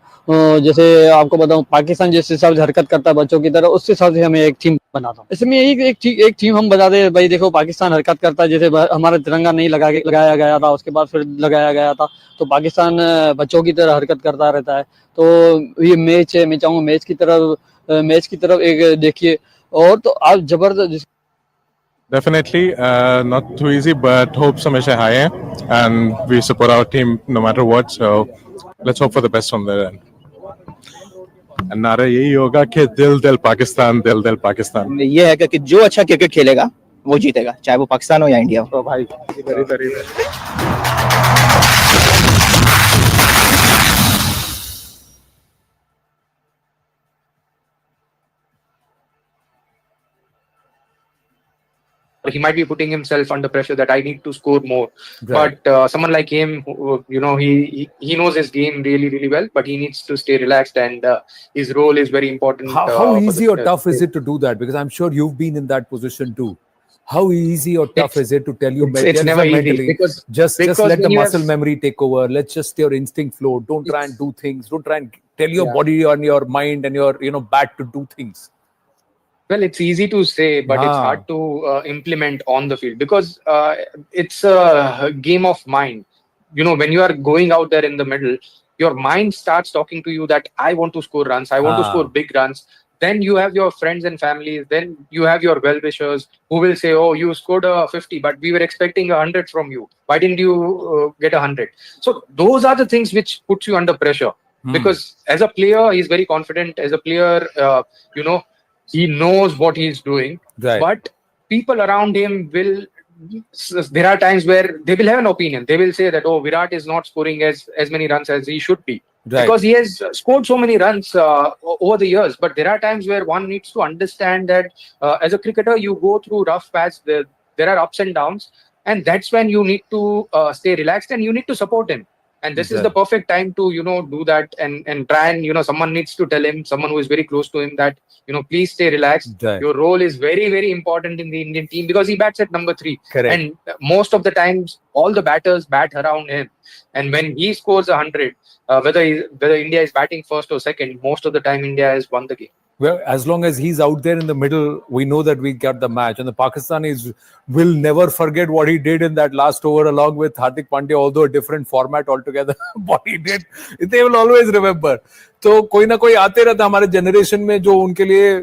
जैसे आपको बताऊं, पाकिस्तान जिस हिसाब से हरकत करता है बच्चों की तरह, उस हिसाब से हमें एक थीम बनाता हूँ. इसमें एक थीम हम बताते हैं, भाई देखो पाकिस्तान हरकत करता है, जैसे हमारा तिरंगा नहीं लगाया गया था, उसके बाद फिर लगाया गया था, तो पाकिस्तान बच्चों की तरह हरकत करता रहता है. तो ये मैच है, मैं चाहूँगा मैच की तरफ एक देखिए. और तो आप जबरदस्त. Definitely not too easy, but hopes हमेशा high हैं, and we support our team no matter what, so let's hope for the best on their end. नारा यही होगा कि दिल पाकिस्तान, दिल पाकिस्तान. ये है कि जो अच्छा क्रिकेट खेलेगा वो जीतेगा, चाहे वो पाकिस्तान हो या इंडिया हो. तो भाई he might be putting himself under pressure that I need to score more. Right. But someone like him, he knows his game really, really well, but he needs to stay relaxed, and his role is very important. How easy or tough is it to do that? Because I'm sure you've been in that position too. How easy or tough is it to tell you it's never easy, because just let the muscle memory take over. Let's just your instinct flow. Don't try and do things. Don't try and tell your body and your mind and your bat to do things. Well, it's easy to say, but it's hard to implement on the field, because it's a game of mind. When you are going out there in the middle, your mind starts talking to you that I want to score runs, I want to score big runs. Then you have your friends and families, then you have your well-wishers who will say, oh, you scored a 50, but we were expecting 100 from you. Why didn't you get 100? So those are the things which puts you under pressure. Because as a player, he's very confident. As a player, he knows what he's doing, but people around him there are times where they will have an opinion. They will say that, oh, Virat is not scoring as many runs as he should be. Because he has scored so many runs over the years. But there are times where one needs to understand that as a cricketer, you go through rough patches. There are ups and downs. And that's when you need to stay relaxed, and you need to support him. And this is the perfect time to, do that and try and, someone needs to tell him, someone who is very close to him, that, please stay relaxed. Your role is very, very important in the Indian team, because he bats at number 3. Correct. And most of the times, all the batters bat around him. And when he scores 100, whether India is batting first or second, most of the time India has won the game. Well, as long as he's out there in the middle, we know that we got the match. And the Pakistanis will never forget what he did in that last over along with Hardik Pandya, although a different format altogether. What he did, they will always remember. तो कोई ना कोई आते रहता हमारे generation में जो उनके लिए